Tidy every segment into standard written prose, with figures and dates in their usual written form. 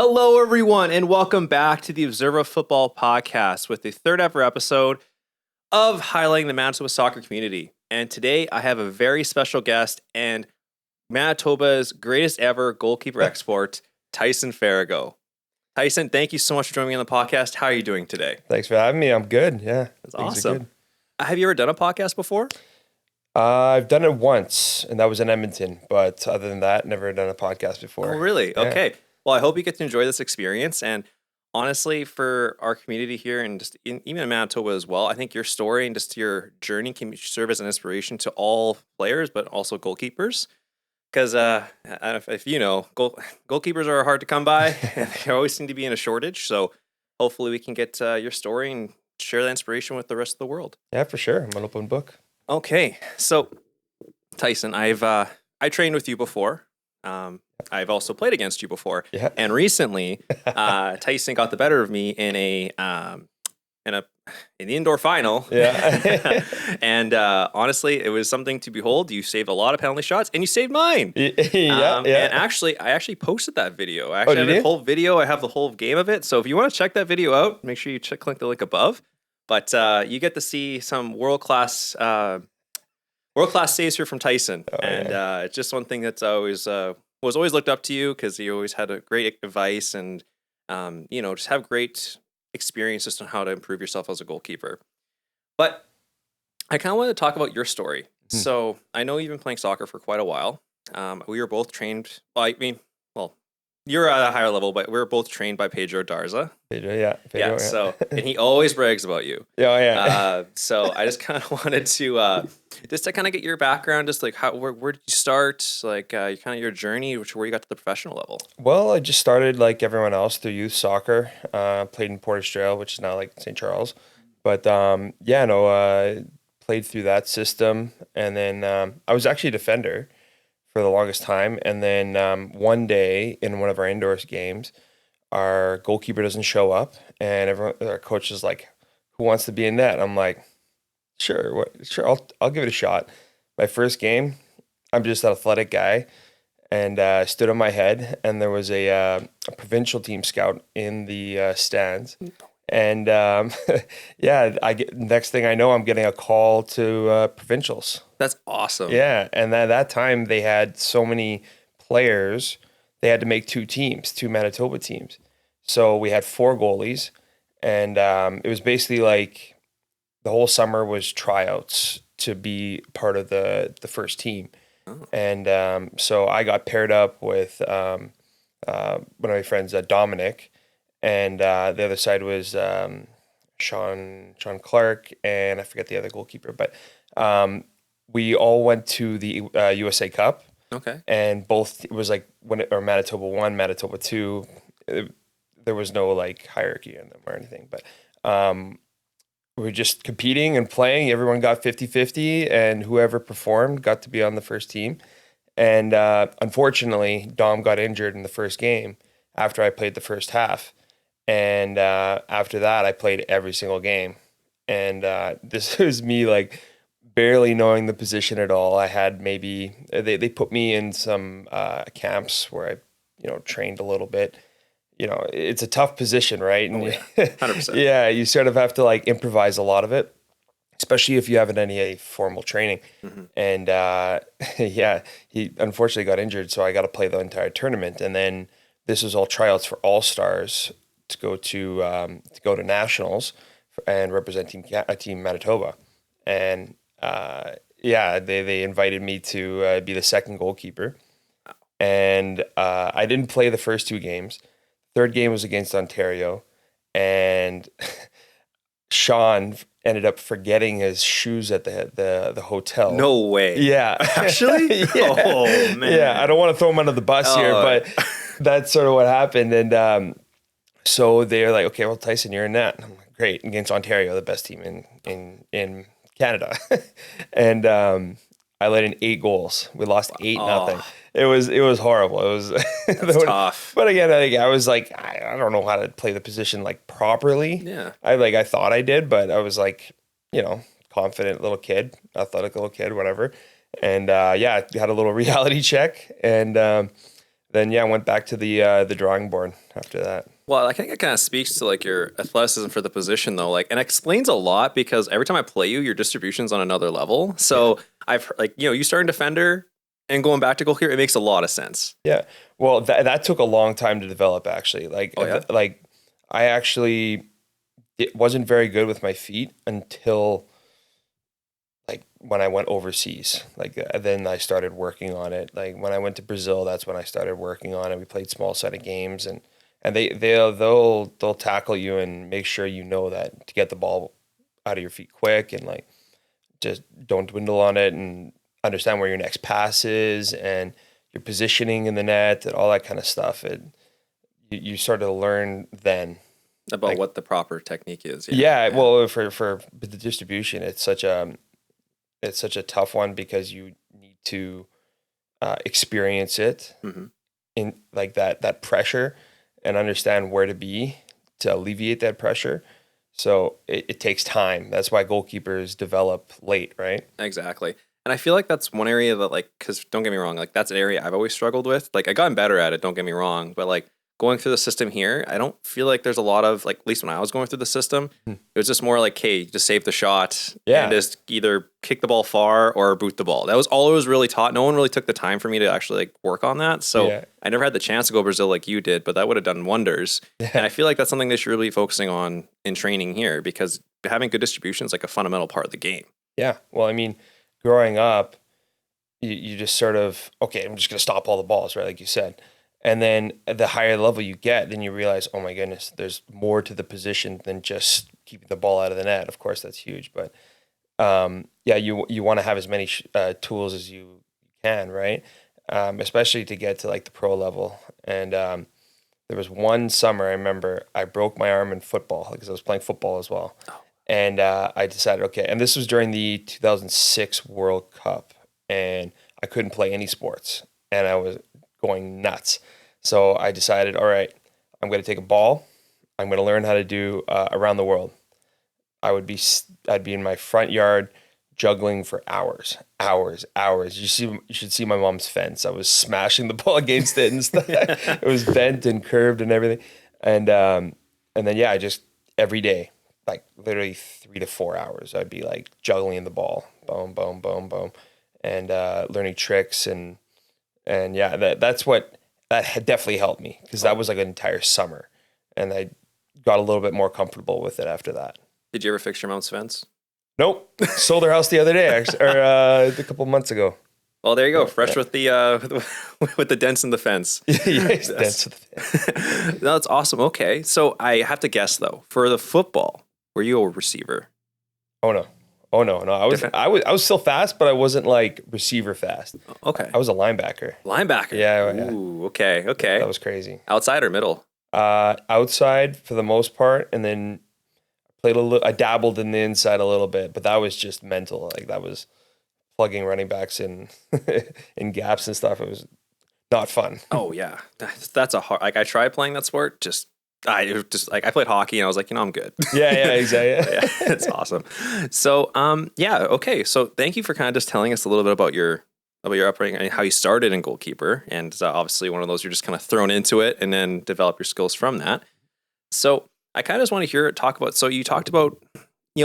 Hello, everyone, and welcome back to the Observer Football Podcast with the third ever episode of highlighting the Manitoba soccer community. And today I have a very special guest and Manitoba's greatest ever goalkeeper export, Tyson Farago. Tyson, thank you so much for joining me on the podcast. How are you doing today? Thanks for having me. I'm good. Yeah. That's awesome. Have you ever done a podcast before? I've done it once, and that was in Edmonton. But other than that, never done a podcast before. Oh, really? Yeah. Okay. Well, I hope you get to enjoy this experience. And honestly, for our community here and just even in Manitoba as well, I think your story and just your journey can serve as an inspiration to all players, but also goalkeepers. Because if you know, goalkeepers are hard to come by. And they always seem to be in a shortage. So hopefully we can get your story and share that inspiration with the rest of the world. Yeah, for sure. I'm an open book. Okay. So, Tyson, I trained with you before. I've also played against you before. Yeah. And recently, Tyson got the better of me in the indoor final. Yeah. And honestly, it was something to behold. You saved a lot of penalty shots, and you saved mine. Yeah. And I actually posted that video. I actually have the whole video. I have the whole game of it. So if you want to check that video out, make sure you click the link above. But you get to see some world class saves here from Tyson, it's just one thing that's always was always looked up to you because you always had a great advice and just have great experiences on how to improve yourself as a goalkeeper. But I kind of wanted to talk about your story. So I know you've been playing soccer for quite a while. We were both trained. Well, you're at a higher level, but we were both trained by Pedro Darza. Pedro. So, and he always brags about you. So I just kind of wanted to kind of get your background, just like where did you start, like kind of your journey, where you got to the professional level. Well, I just started like everyone else through youth soccer. Played in Port Australia, which is now like St. Charles. But played through that system, and then I was actually a defender for the longest time. And then one day in one of our indoors games, our goalkeeper doesn't show up, and our coach is like, "Who wants to be in net?" I'm like, "Sure, I'll give it a shot." My first game, I'm just an athletic guy, and stood on my head, and there was a provincial team scout in the stands. And next thing I know, I'm getting a call to provincials. That's awesome. Yeah, and at that time they had so many players, they had to make two Manitoba teams. So we had 4 goalies, and it was basically like the whole summer was tryouts to be part of the first team. Oh. And so I got paired up with one of my friends, Dominic. And the other side was Sean Clark, and I forget the other goalkeeper. But we all went to the USA Cup. Okay. And it was like Manitoba 1, Manitoba 2. There was no like hierarchy in them or anything. But we were just competing and playing. Everyone got 50-50, and whoever performed got to be on the first team. And unfortunately, Dom got injured in the first game after I played the first half. And after that, I played every single game. And this was me like barely knowing the position at all. I had maybe they put me in some camps where I trained a little bit. It's a tough position, right? And 100%. Yeah, you sort of have to like improvise a lot of it, especially if you haven't had any formal training. Mm-hmm. And he unfortunately got injured, so I got to play the entire tournament. And then this was all tryouts for All Stars to go to nationals and represent Team Manitoba. And they invited me to be the second goalkeeper. And I didn't play the first 2 games. Third game was against Ontario, and Sean ended up forgetting his shoes at the hotel. No way. Yeah. Actually? Yeah. Oh, man. Yeah, I don't want to throw him under the bus here, but that's sort of what happened. And so they're like, "Okay, well, Tyson, you're in net." I'm like, "Great," against Ontario, the best team in Canada. And I let in 8 goals. We lost 8-0. It was horrible. It was That's tough. But again, I was like, I don't know how to play the position like properly. Yeah. I thought I did, but I was like, confident little kid, athletic little kid, whatever. And I had a little reality check, and then I went back to the drawing board after that. Well, I think it kind of speaks to like your athleticism for the position though, like, and explains a lot because every time I play you, your distribution's on another level. So I've like, you starting defender and going back to goalkeeper, it makes a lot of sense. Yeah. Well, that took a long time to develop actually. Like, like I actually it wasn't very good with my feet until like when I went overseas. Like then I started working on it. Like when I went to Brazil, that's when I started working on it. We played small set of games and they'll tackle you and make sure you know that to get the ball out of your feet quick and like just don't dwindle on it and understand where your next pass is and your positioning in the net and all that kind of stuff. You sort of learn then about like, what the proper technique is. Yeah. Well, for the distribution, it's such a tough one because you need to experience it in like that pressure and understand where to be to alleviate that pressure. So it takes time. That's why goalkeepers develop late, right? Exactly. And I feel like that's one area that like, because don't get me wrong, like that's an area I've always struggled with. Like I gotten better at it, don't get me wrong, but like going through the system here, I don't feel like there's a lot of like, at least when I was going through the system, it was just more like, hey, just save the shot and just either kick the ball far or boot the ball. That was all it was really taught. No one really took the time for me to actually like work on that. So I never had the chance to go to Brazil like you did, but that would have done wonders. And I feel like that's something they should really be focusing on in training here because having good distribution is like a fundamental part of the game. Yeah. Well, I mean, growing up, you just sort of, okay, I'm just going to stop all the balls, right? Like you said. And then the higher level you get, then you realize, oh my goodness, there's more to the position than just keeping the ball out of the net. Of course, that's huge. But you want to have as many tools as you can, right? Especially to get to like the pro level. And there was one summer, I remember, I broke my arm in football because I was playing football as well. Oh. And I decided, okay, and this was during the 2006 World Cup. And I couldn't play any sports. And I was going nuts. So I decided, all right, I'm going to take a ball. I'm going to learn how to do around the world. I'd be in my front yard juggling for hours. You should see my mom's fence. I was smashing the ball against it and stuff. It was bent and curved and everything. And then I just every day, like literally 3 to 4 hours, I'd be like juggling the ball, boom, boom, boom, boom, and learning tricks and that had definitely helped me because that was like an entire summer, and I got a little bit more comfortable with it after that. Did you ever fix your mom's fence? Nope. Sold her house the other day, actually, or a couple months ago. Well, there you go. Fresh with the with the dents in the fence. Dents in the fence. No, that's awesome. Okay, so I have to guess though. For the football, were you a receiver? Oh no. I was still fast, but I wasn't like receiver fast. Okay. I was a linebacker. Linebacker. Yeah. Ooh, okay. That was crazy. Outside or middle? Outside for the most part, and then I dabbled in the inside a little bit, but that was just mental. Like that was plugging running backs in in gaps and stuff. It was not fun. Oh yeah, that's a hard. Like I tried playing that sport, I played hockey and I was like, I'm good. Yeah, exactly. Yeah, it's awesome. So, okay. So thank you for kind of just telling us a little bit about your upbringing and how you started in goalkeeper. And obviously one of those, you're just kind of thrown into it and then develop your skills from that. So I kind of just want to talk about, so you talked about,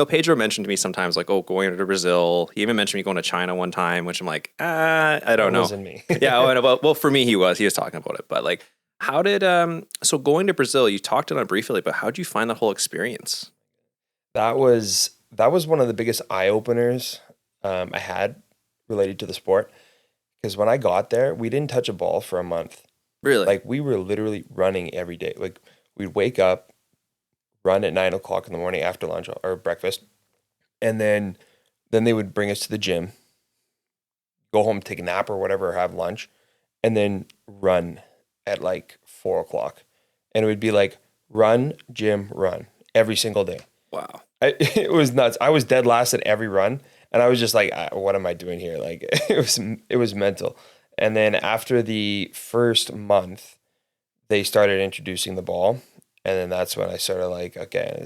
Pedro mentioned to me sometimes like, going to Brazil. He even mentioned me going to China one time, which I'm like, I don't know. It wasn't me. Yeah. Well, for me, he was talking about it, but like, how did, so going to Brazil, you talked on it briefly, but how did you find that whole experience? That was one of the biggest eye openers I had related to the sport. Because when I got there, we didn't touch a ball for a month. Really? Like we were literally running every day. Like we'd wake up, run at 9 o'clock in the morning after lunch or breakfast. And then they would bring us to the gym, go home, take a nap or whatever, or have lunch, and then run at like 4 o'clock. And it would be like run, gym, run every single day. Wow. It was nuts. I was dead last at every run. And I was just like, what am I doing here? Like it was mental. And then after the first month, they started introducing the ball. And then that's when I started like, okay,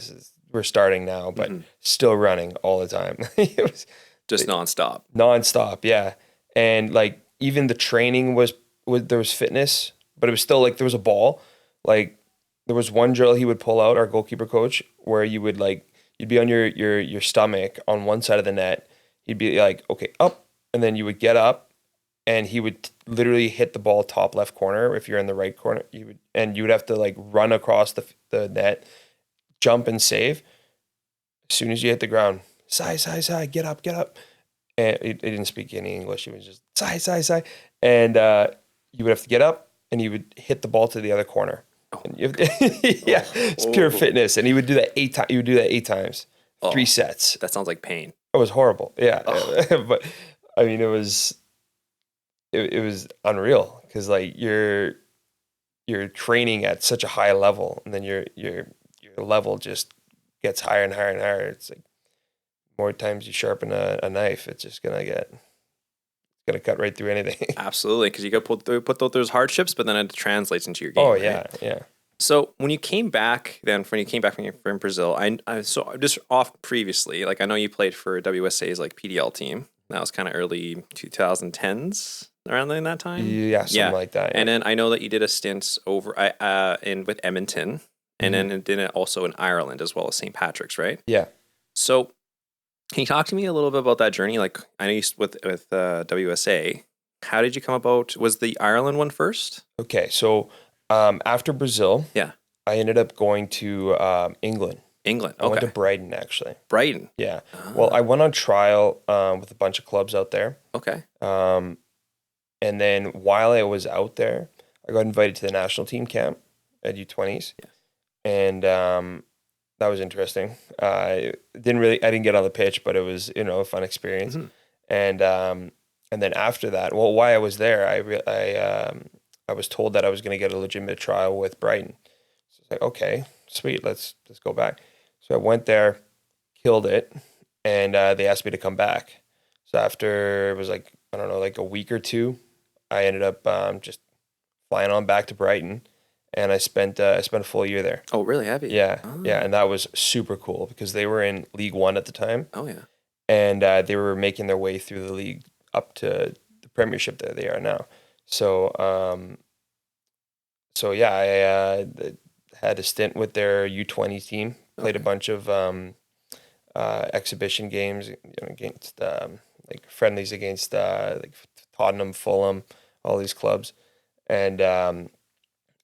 we're starting now, but still running all the time. It was just nonstop. Nonstop. Yeah. And like even the training was there was fitness but it was still like there was a ball. Like there was one drill he would pull out, our goalkeeper coach, where you would like you'd be on your stomach on one side of the net. He'd be like, okay, up, and then you would get up, and he would literally hit the ball top left corner. If you're in the right corner, you would have to like run across the net, jump and save. As soon as you hit the ground, sigh, get up. And he didn't speak any English. He was just sigh. And you would have to get up, and he would hit the ball to the other corner. Oh, and yeah, it's pure fitness. And he would do that 8 times. He would do that 8 times, 3 sets. That sounds like pain. It was horrible. Yeah, but I mean, it was unreal because like you're training at such a high level, and then your level just gets higher and higher and higher. It's like more times you sharpen a knife, it's just gonna cut right through anything. Absolutely, because you got put those hardships, but then it translates into your game. Oh right? yeah. So when you came back, from Brazil, I so just off previously, like I know you played for WSA's like PDL team. That was kind of early 2010s, around in that time. Yeah, something like that. Yeah. And then I know that you did a stint over with Edmonton, and then did it also in Ireland as well as St. Patrick's, right? Yeah. So can you talk to me a little bit about that journey? Like I know you with WSA. How did you come about? Was the Ireland one first? Okay, so after Brazil, I ended up going to England. Okay. I went to Brighton, actually. Brighton? Yeah. Well, I went on trial with a bunch of clubs out there. Okay. And then while I was out there, I got invited to the national team camp at U20s. Yes. And that was interesting. I didn't get on the pitch, but it was, a fun experience. Mm-hmm. And then after that, well, while I was there, I was told that I was going to get a legitimate trial with Brighton. So it's like, okay, sweet, let's go back. So I went there, killed it, and they asked me to come back. So after it was like, I don't know, like a week or two, I ended up just flying on back to Brighton, and I spent a full year there. Oh, really? Have you? Yeah, yeah, and that was super cool because they were in League One at the time. Oh yeah, and they were making their way through the league up to the Premiership that they are now. So, I had a stint with their U20 team. Played a bunch of exhibition games against like friendlies against like Tottenham, Fulham, all these clubs. And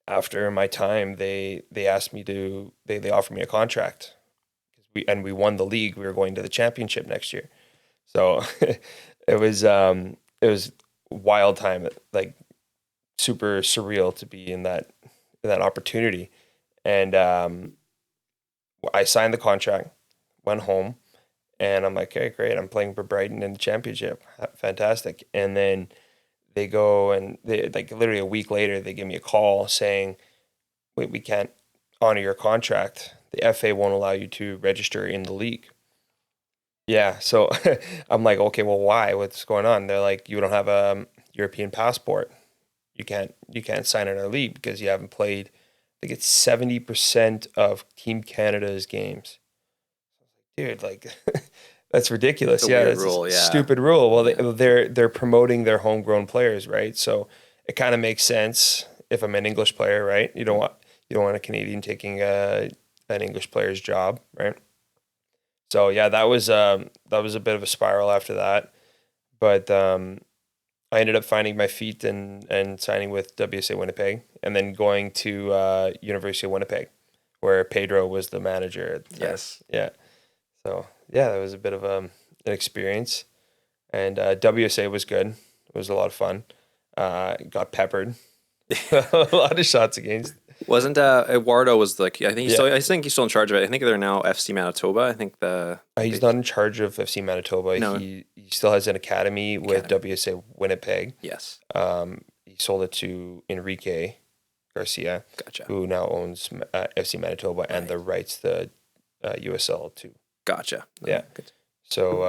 after my time, they asked me they offered me a contract because we won the league. We were going to the championship next year, so it was wild time, like super surreal to be in that opportunity. And I signed the contract, went home, and I'm like, okay, great, I'm playing for Brighton in the championship, fantastic. And then they go and they like literally a week later they give me a call saying, wait, we can't honor your contract. The FA won't allow you to register in the league. Yeah, so I'm like, okay, well, why? What's going on? They're like, you don't have a European passport. You can't sign in our league because you haven't played. I think it's 70% of Team Canada's games. Dude, like that's ridiculous. That's rule, a stupid rule. Well, they're promoting their homegrown players, right? So it kind of makes sense if I'm an English player, right? You don't want a Canadian taking an English player's job, right? So yeah, that was a bit of a spiral after that, but I ended up finding my feet and signing with WSA Winnipeg, and then going to University of Winnipeg, where Pedro was the manager. Yes. Yeah. So yeah, that was a bit of an experience, and WSA was good. It was a lot of fun. Got peppered, a lot of shots against. Wasn't Eduardo was like I think he's still in charge of it. I think they're now FC Manitoba. I think he's not in charge of FC Manitoba. No. He still has an academy with WSA Winnipeg. Yes. He sold it to Enrique Garcia, who now owns FC Manitoba and the rights to USL too. Gotcha. Yeah. Good. So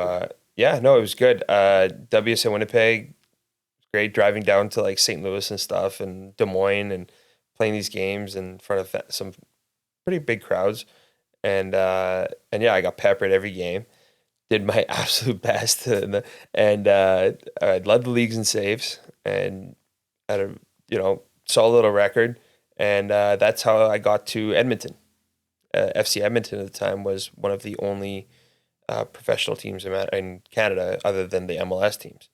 it was good. WSA Winnipeg, great, driving down to like St. Louis and stuff and Des Moines and playing these games in front of some pretty big crowds. And I got peppered every game. Did my absolute best. I led the leagues in saves and had a solid little record. And that's how I got to Edmonton. FC Edmonton at the time was one of the only professional teams in Canada other than the MLS teams.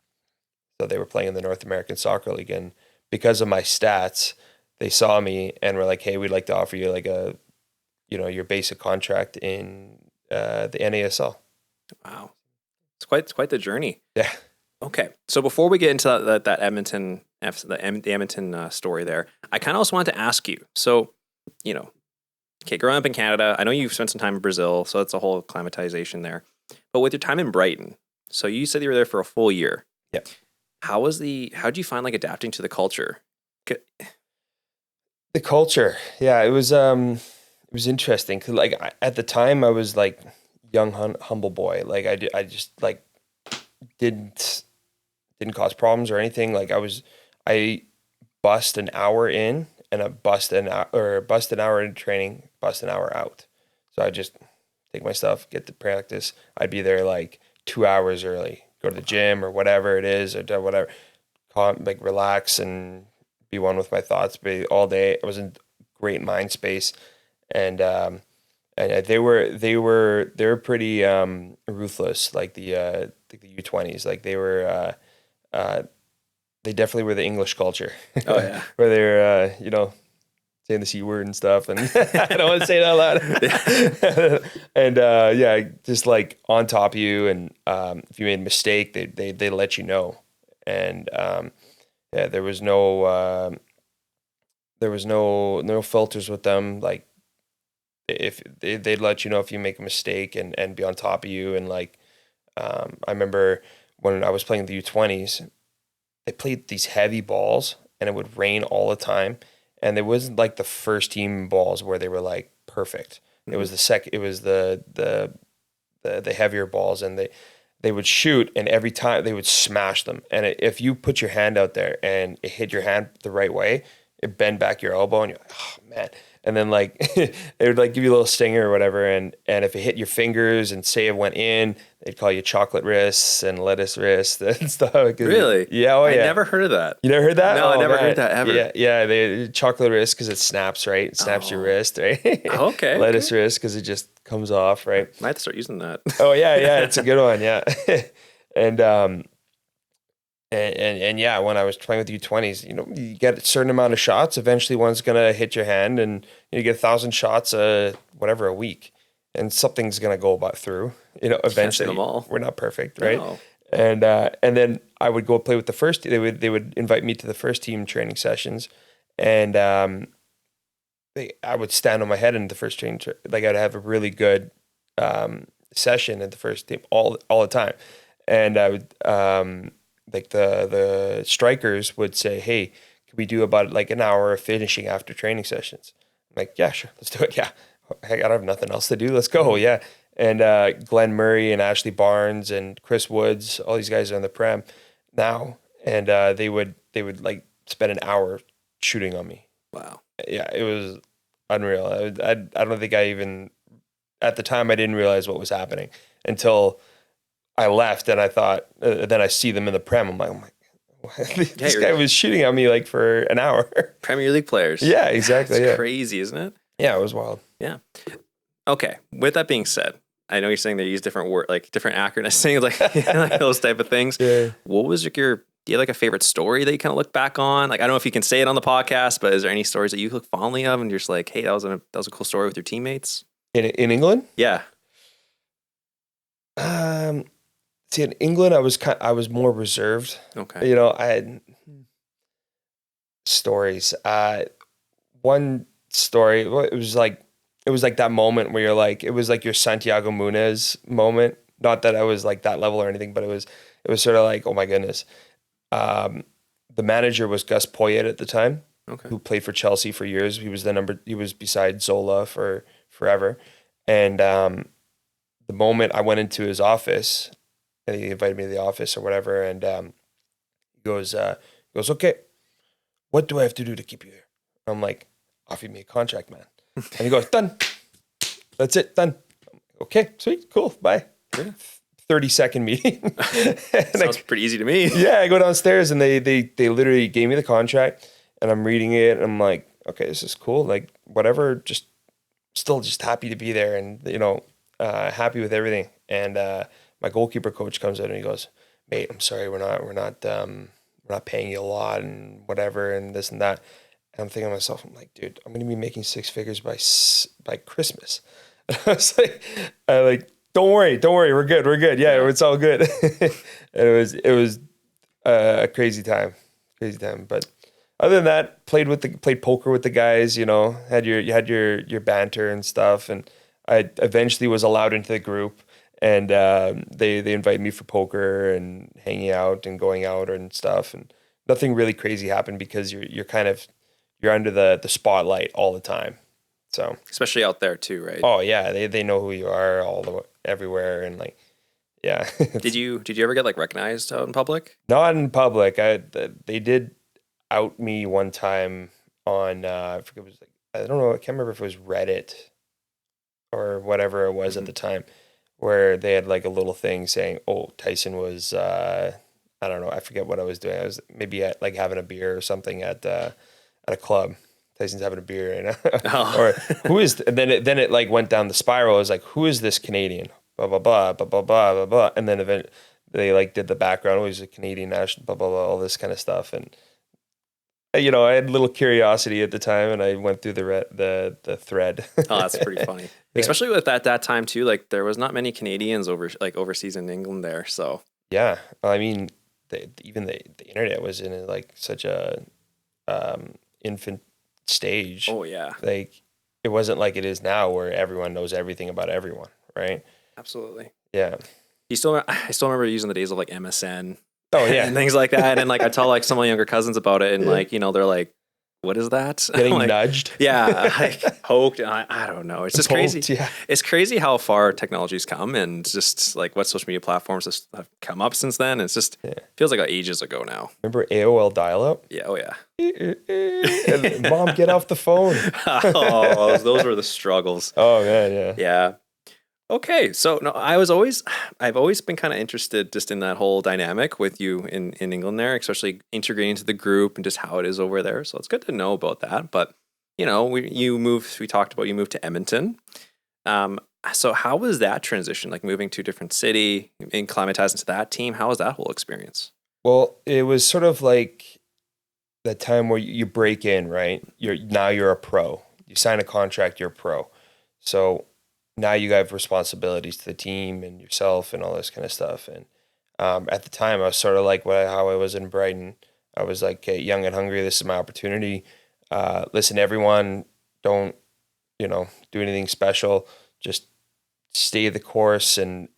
So they were playing in the North American Soccer League. And because of my stats, they saw me and were like, hey, we'd like to offer you like your basic contract in the NASL. Wow. It's quite the journey. Yeah. Okay. So before we get into that Edmonton, the Edmonton story there, I kind of also wanted to ask you. So, okay, growing up in Canada, I know you've spent some time in Brazil, so that's a whole acclimatization there. But with your time in Brighton, so you said you were there for a full year. Yeah. How'd you find like adapting to the culture? The culture, yeah, it was interesting because like at the time I was like young humble boy, like I just like didn't cause problems or anything. Like I bust an hour in and I bust an hour in training, bust an hour out. So I just take my stuff, get to practice. I'd be there like 2 hours early, go to the gym or whatever it is, or whatever, like relax and be one with my thoughts. But all day I was in great mind space, and they were pretty ruthless, like the U20s. Like they were they definitely were the English culture. Oh yeah, where they're saying the C word and stuff, and I don't want to say it out loud. And yeah, just like on top of you, and if you made a mistake, they let you know. And yeah, there was no filters with them. Like if they'd let you know if you make a mistake and be on top of you. And like I remember when I was playing the U20s, they played these heavy balls and it would rain all the time. And it wasn't like the first team balls where they were like perfect. Mm-hmm. It was the heavier balls, and they would shoot, and every time they would smash them. And if you put your hand out there and it hit your hand the right way, it bend back your elbow, and you're like, oh man. And then like it would like give you a little stinger or whatever, and if it hit your fingers and say it went in, they'd call you chocolate wrists and lettuce wrists and stuff. Really? Yeah. Oh, I yeah. never heard of that. You never heard that? No, I never heard that ever. Yeah. They chocolate wrist because it snaps, right? It snaps your wrist, right? Okay. Lettuce wrist because it just comes off, right? I might have to start using that. Oh yeah, it's a good one, yeah. And yeah, when I was playing with U20s, you get a certain amount of shots. Eventually, one's gonna hit your hand, and you get 1,000 shots, a week, and something's gonna go through. Eventually, can't say them all. We're not perfect, right? No. And then I would go play with the first. They would invite me to the first team training sessions, and I would stand on my head in the first training. Like I'd have a really good session at the first team all the time, and I would. Like the strikers would say, hey, can we do about like an hour of finishing after training sessions? I'm like, yeah, sure, let's do it. Yeah, I don't have nothing else to do. Let's go. Yeah. And Glenn Murray and Ashley Barnes and Chris Woods, all these guys are in the Prem now, and they would like spend an hour shooting on me. Wow. Yeah, it was unreal. I don't think I even at the time I didn't realize what was happening until I left, and I thought, then I see them in the Prem. I'm like, oh my, this guy was shooting at me like for an hour. Premier League players. Yeah, exactly. It's crazy, isn't it? Yeah, it was wild. Yeah. Okay. With that being said, I know you're saying they use different word, like different acronyms, things like those type of things. Yeah. What was do you have like a favorite story that you kind of look back on? Like, I don't know if you can say it on the podcast, but is there any stories that you look fondly of and you're just like, hey, that was a cool story with your teammates? In England? Yeah. See, in England, I was more reserved. Okay. I had stories. One story, it was like that moment where you're like, it was like your Santiago Munez moment. Not that I was like that level or anything, but it was sort of like, oh my goodness. The manager was Gus Poyet at the time, who played for Chelsea for years. He was beside Zola for forever. And the moment I went into his office, and he invited me to the office or whatever, and he goes, okay, what do I have to do to keep you here? I'm like, offer me a contract, man. And he goes, done. That's it, done. Okay, sweet, cool, bye. 30-second meeting. Sounds pretty easy to me. Yeah, I go downstairs and they literally gave me the contract, and I'm reading it, and I'm like, okay, this is cool. Like, whatever, just still just happy to be there, and happy with everything. And my goalkeeper coach comes out and he goes, "Mate, I'm sorry, we're not paying you a lot and whatever and this and that." And I'm thinking to myself, I'm like, dude, I'm gonna be making six figures by Christmas. And I like, don't worry, we're good. Yeah, it's all good. And it was a crazy time. But other than that, played poker with the guys. You had your banter and stuff, and I eventually was allowed into the group, and they invited me for poker and hanging out and going out and stuff, and nothing really crazy happened because you're under the spotlight all the time. So especially out there too, right? Oh yeah, they know who you are everywhere, and like, yeah. Did you ever get like recognized out in public? Not in public. They did out me one time on I forget, it was like, I don't know, I can't remember if it was Reddit or whatever it was at the time, where they had like a little thing saying, "Oh, Tyson was I don't know, I forget what I was doing. I was maybe at like having a beer or something at a club. Tyson's having a beer, or who is? And then it like went down the spiral. It was like, who is this Canadian? Blah blah blah blah blah blah blah blah. And then they like did the background. Oh, he's a Canadian national. Blah blah blah. All this kind of stuff. And I had a little curiosity at the time, and I went through the thread. Oh, that's pretty funny. Yeah. Especially with that time too. Like there was not many Canadians overseas in England there. So yeah, I mean, even the internet was in like such a infant stage. Oh yeah. Like it wasn't like it is now where everyone knows everything about everyone, right? Absolutely. Yeah. I still remember using the days of like MSN. Oh yeah. And things like that. And like I tell like some of my younger cousins about it, and like, they're like, what is that? Getting like, nudged. Yeah. Like poked. And I don't know. It's just crazy. Yeah. It's crazy how far technology's come, and just like what social media platforms have come up since then. It's just feels like ages ago now. Remember AOL dial-up? Yeah. Oh yeah. And, Mom, get off the phone. Oh, those were the struggles. Oh man, yeah. Yeah. Okay, so no, I've always been kind of interested just in that whole dynamic with you in England there, especially integrating into the group and just how it is over there. So it's good to know about that. But we talked about you moved to Edmonton. So how was that transition? Like moving to a different city, acclimatizing to that team. How was that whole experience? Well, it was sort of like that time where you break in, right? You're a pro. You sign a contract, you're a pro. So now you have responsibilities to the team and yourself and all this kind of stuff. And at the time, I was sort of like how I was in Brighton. I was like, okay, young and hungry. This is my opportunity. Listen, everyone, don't do anything special. Just stay the course and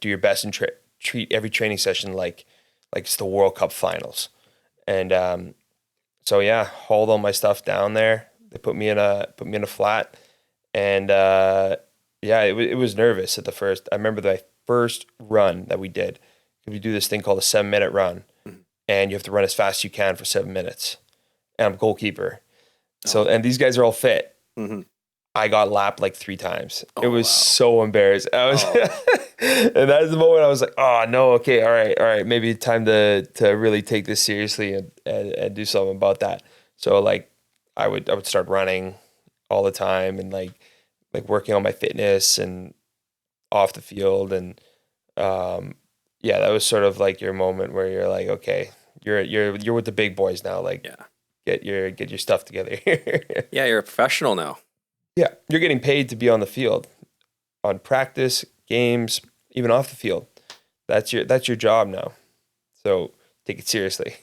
do your best and treat every training session like it's the World Cup finals. And so yeah, hauled all my stuff down there. They put me in a flat, and yeah, it was nervous at the first. I remember the first run that we did. We do this thing called a 7-minute run, and you have to run as fast as you can for 7 minutes. And I'm goalkeeper. So, and these guys are all fit. Mm-hmm. I got lapped like 3 times. It was so embarrassed. I was, and that's the moment I was like, oh no, okay, all right, maybe time to really take this seriously and do something about that. So like, I would start running all the time and like working on my fitness and off the field. And yeah, that was sort of like your moment where you're like, okay, you're with the big boys now. Like, get your stuff together. Yeah, you're a professional now. Yeah, you're getting paid to be on the field, on practice, games, even off the field. That's your job now. So take it seriously.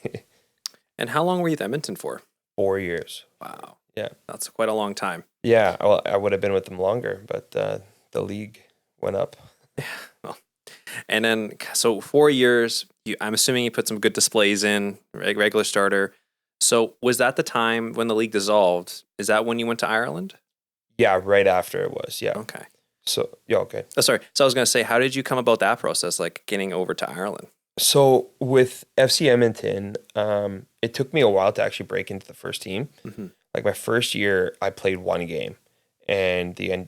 And how long were you at Edmonton for? 4 years. Wow. Yeah. That's quite a long time. Yeah, well, I would have been with them longer, but the league went up. Yeah. Well, and then, so 4 years, I'm assuming you put some good displays in, regular starter. So was that the time when the league dissolved? Is that when you went to Ireland? Yeah, right after it was, yeah. Okay. So, yeah, okay. Oh, sorry. So I was going to say, how did you come about that process, like getting over to Ireland? So with FC Edmonton, it took me a while to actually break into the first team. Mm-hmm. Like my first year, I played 1 game, and the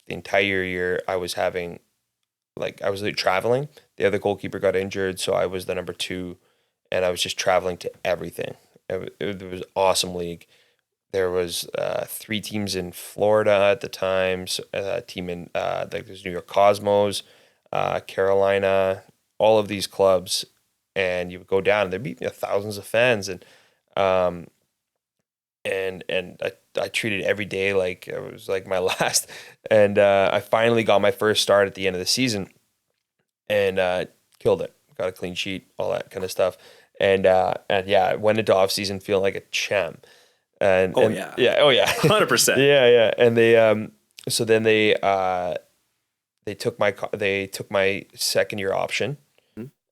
entire year I was traveling. The other goalkeeper got injured, so I was the number 2, and I was just traveling to everything. It was an awesome league. There was 3 teams in Florida at the time. So, a team in like there's New York Cosmos, Carolina, all of these clubs, and you would go down and there'd be thousands of fans, um, and I treated every day like it was like my last. And I finally got my first start at the end of the season, and killed it. Got a clean sheet, all that kind of stuff, and yeah, I went into off season feeling like a champ. And oh yeah, 100%. yeah, and they so then they took my second year option,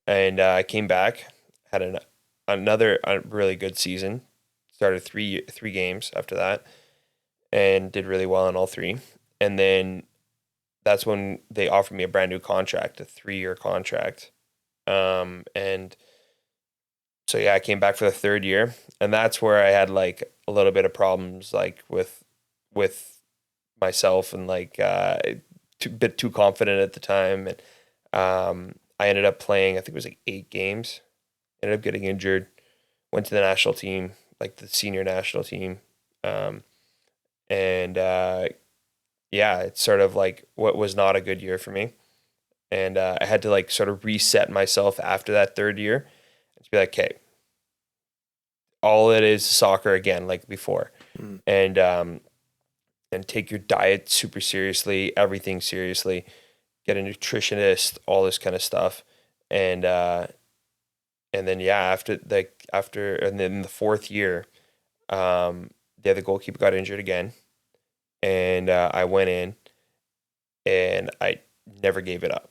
and I came back, had another really good season, started three games after that, and did really well in all 3, and then that's when they offered me a brand new contract, a 3-year contract, and so yeah, I came back for the 3rd year, and that's where I had like a little bit of problems, like with myself, and like bit too confident at the time, and I ended up playing, I think it was like 8 games, ended up getting injured, went to the national team, like the senior national team, and yeah, it's sort of like what was not a good year for me, and I had to like sort of reset myself after that 3rd year, and be like, okay, all it is soccer again, like before, and take your diet super seriously, everything seriously, get a nutritionist, all this kind of stuff, and then yeah, after and then the 4th year, the goalkeeper got injured again, and I went in, and I never gave it up.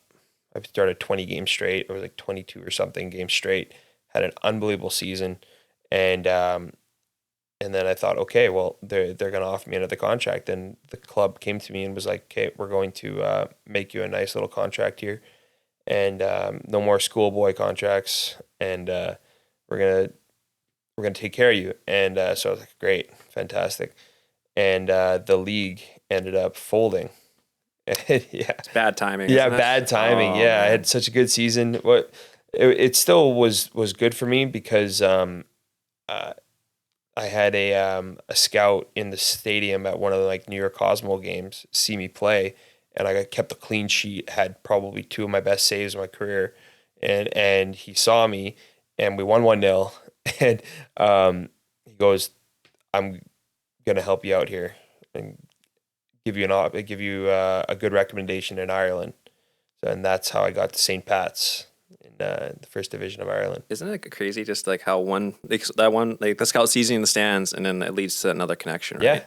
I started 20 games straight, or like 22 or something games straight, had an unbelievable season, and then I thought, okay, well, they're going to offer me another contract. And the club came to me and was like, okay, we're going to make you a nice little contract here, and no more schoolboy contracts, and we're gonna take care of you. And so I was like, great, fantastic. And the league ended up folding. Yeah, it's bad timing. Yeah, bad timing. I had such a good season. It still was good for me because I had a scout in the stadium at one of the like New York Cosmo games see me play, and I kept a clean sheet, had probably 2 of my best saves of my career, and he saw me, and we won 1-0, and he goes, "I'm gonna help you out here and give you a good recommendation in Ireland," and that's how I got to St. Pat's in the 1st Division of Ireland. Isn't it crazy just like how the scout sees you in the stands, and then it leads to another connection, right? Yeah,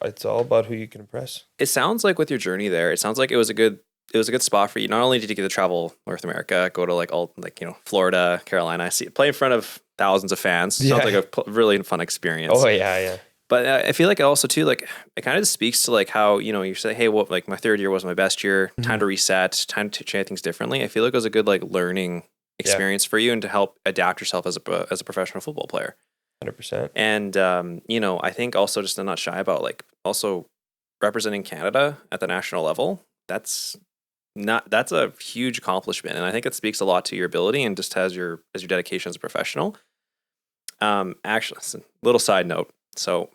it's all about who you can impress. It sounds like with your journey there, it sounds like it was a good spot for you. Not only did you get to travel North America, go to like all like Florida, Carolina, I see play in front of thousands of fans. Sounds like a really fun experience. Oh yeah. But I feel like it also too, like it kind of speaks to like how, you say, hey, well, like my 3rd year was my best year, time to reset, time to try things differently. I feel like it was a good like learning experience for you and to help adapt yourself as a professional football player. 100%. And, I think also just I'm not shy about like also representing Canada at the national level. That's a huge accomplishment. And I think it speaks a lot to your ability and just as your dedication as a professional. Actually, listen, little side note. So,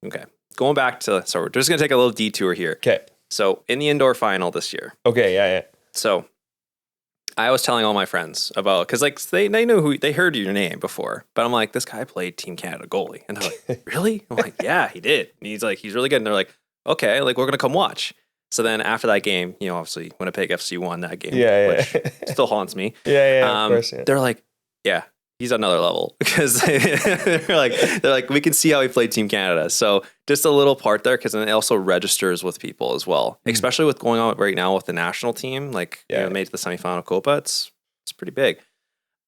okay, we're just going to take a little detour here. Okay. So in the indoor final this year. Okay. Yeah. So I was telling all my friends about, cause like they knew they heard your name before, but I'm like, this guy played Team Canada goalie. And they're like, really? I'm like, yeah, he did. And he's like, he's really good. And they're like, okay, like we're going to come watch. So then after that game, obviously Winnipeg FC won that game, which still haunts me. Yeah. Of course, yeah. They're like, yeah, he's another level because they're like, we can see how he played Team Canada. So just a little part there, because then it also registers with people as well, especially with going on right now with the national team, like made to the semifinal Copa. It's pretty big.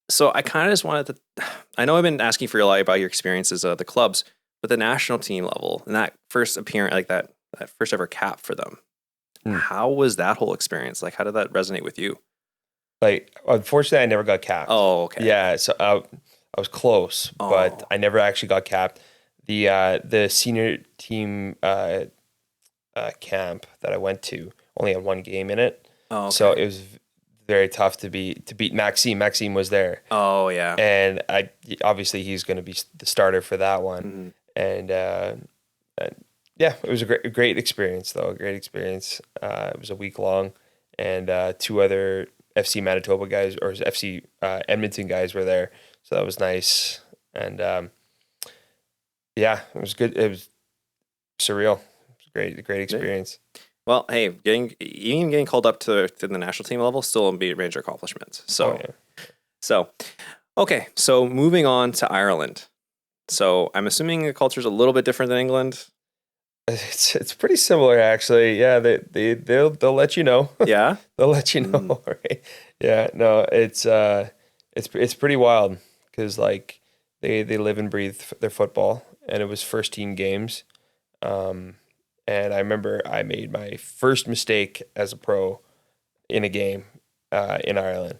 So I kind of just wanted to, I know I've been asking for a lot about your experiences of the clubs, but the national team level and that first appearance, like that first ever cap for them, how was that whole experience? Like, how did that resonate with you? Like, unfortunately, I never got capped. Oh, okay. Yeah, so I was close, but I never actually got capped. The senior team camp that I went to only had 1 game in it. Oh, okay. So it was very tough to beat Maxime. Maxime was there. Oh yeah. And obviously he's going to be the starter for that one. And yeah, it was a great experience though. A great experience. It was a week long, and 2 other FC Manitoba guys or FC Edmonton guys were there, so that was nice. And yeah, it was good. It was surreal. It was a great experience. Well, hey, getting called up to the national team level still a major accomplishment. So, okay. So moving on to Ireland. So I'm assuming the culture is a little bit different than England. It's pretty similar actually. Yeah, they'll let you know. Yeah, they'll let you know. Right? Yeah, no, it's pretty wild because like they live and breathe their football, and it was first team games. And I remember I made my first mistake as a pro in a game in Ireland.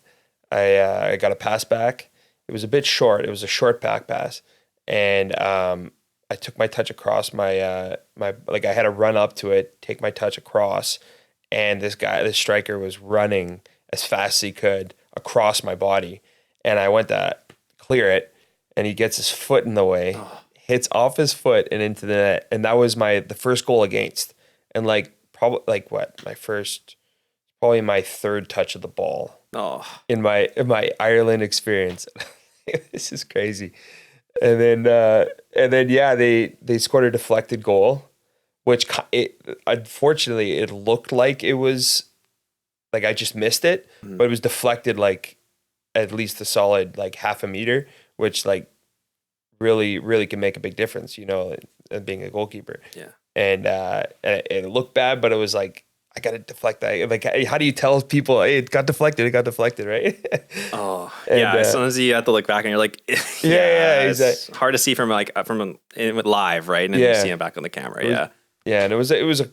I got a pass back. It was a bit short. It was a short back pass, and I took my touch across my like I had to run up to it, take my touch across, and this striker was running as fast as he could across my body, and I went to clear it, and he gets his foot in the way. Hits off his foot and into the net, and that was the first goal against, and probably my third touch of the ball. In my Ireland experience. This is crazy. And then yeah, they scored a deflected goal, which unfortunately it looked like it was like I just missed it, but it was deflected like at least a solid like half a meter, which like really can make a big difference, being a goalkeeper. Yeah. And it looked bad, but it was like, I got to deflect that. Like, how do you tell people, hey, it got deflected, right? Yeah. Sometimes you have to look back and you're like, yeah, it's exactly. Hard to see from live, right? And then you see it back on the camera. Yeah. And it was a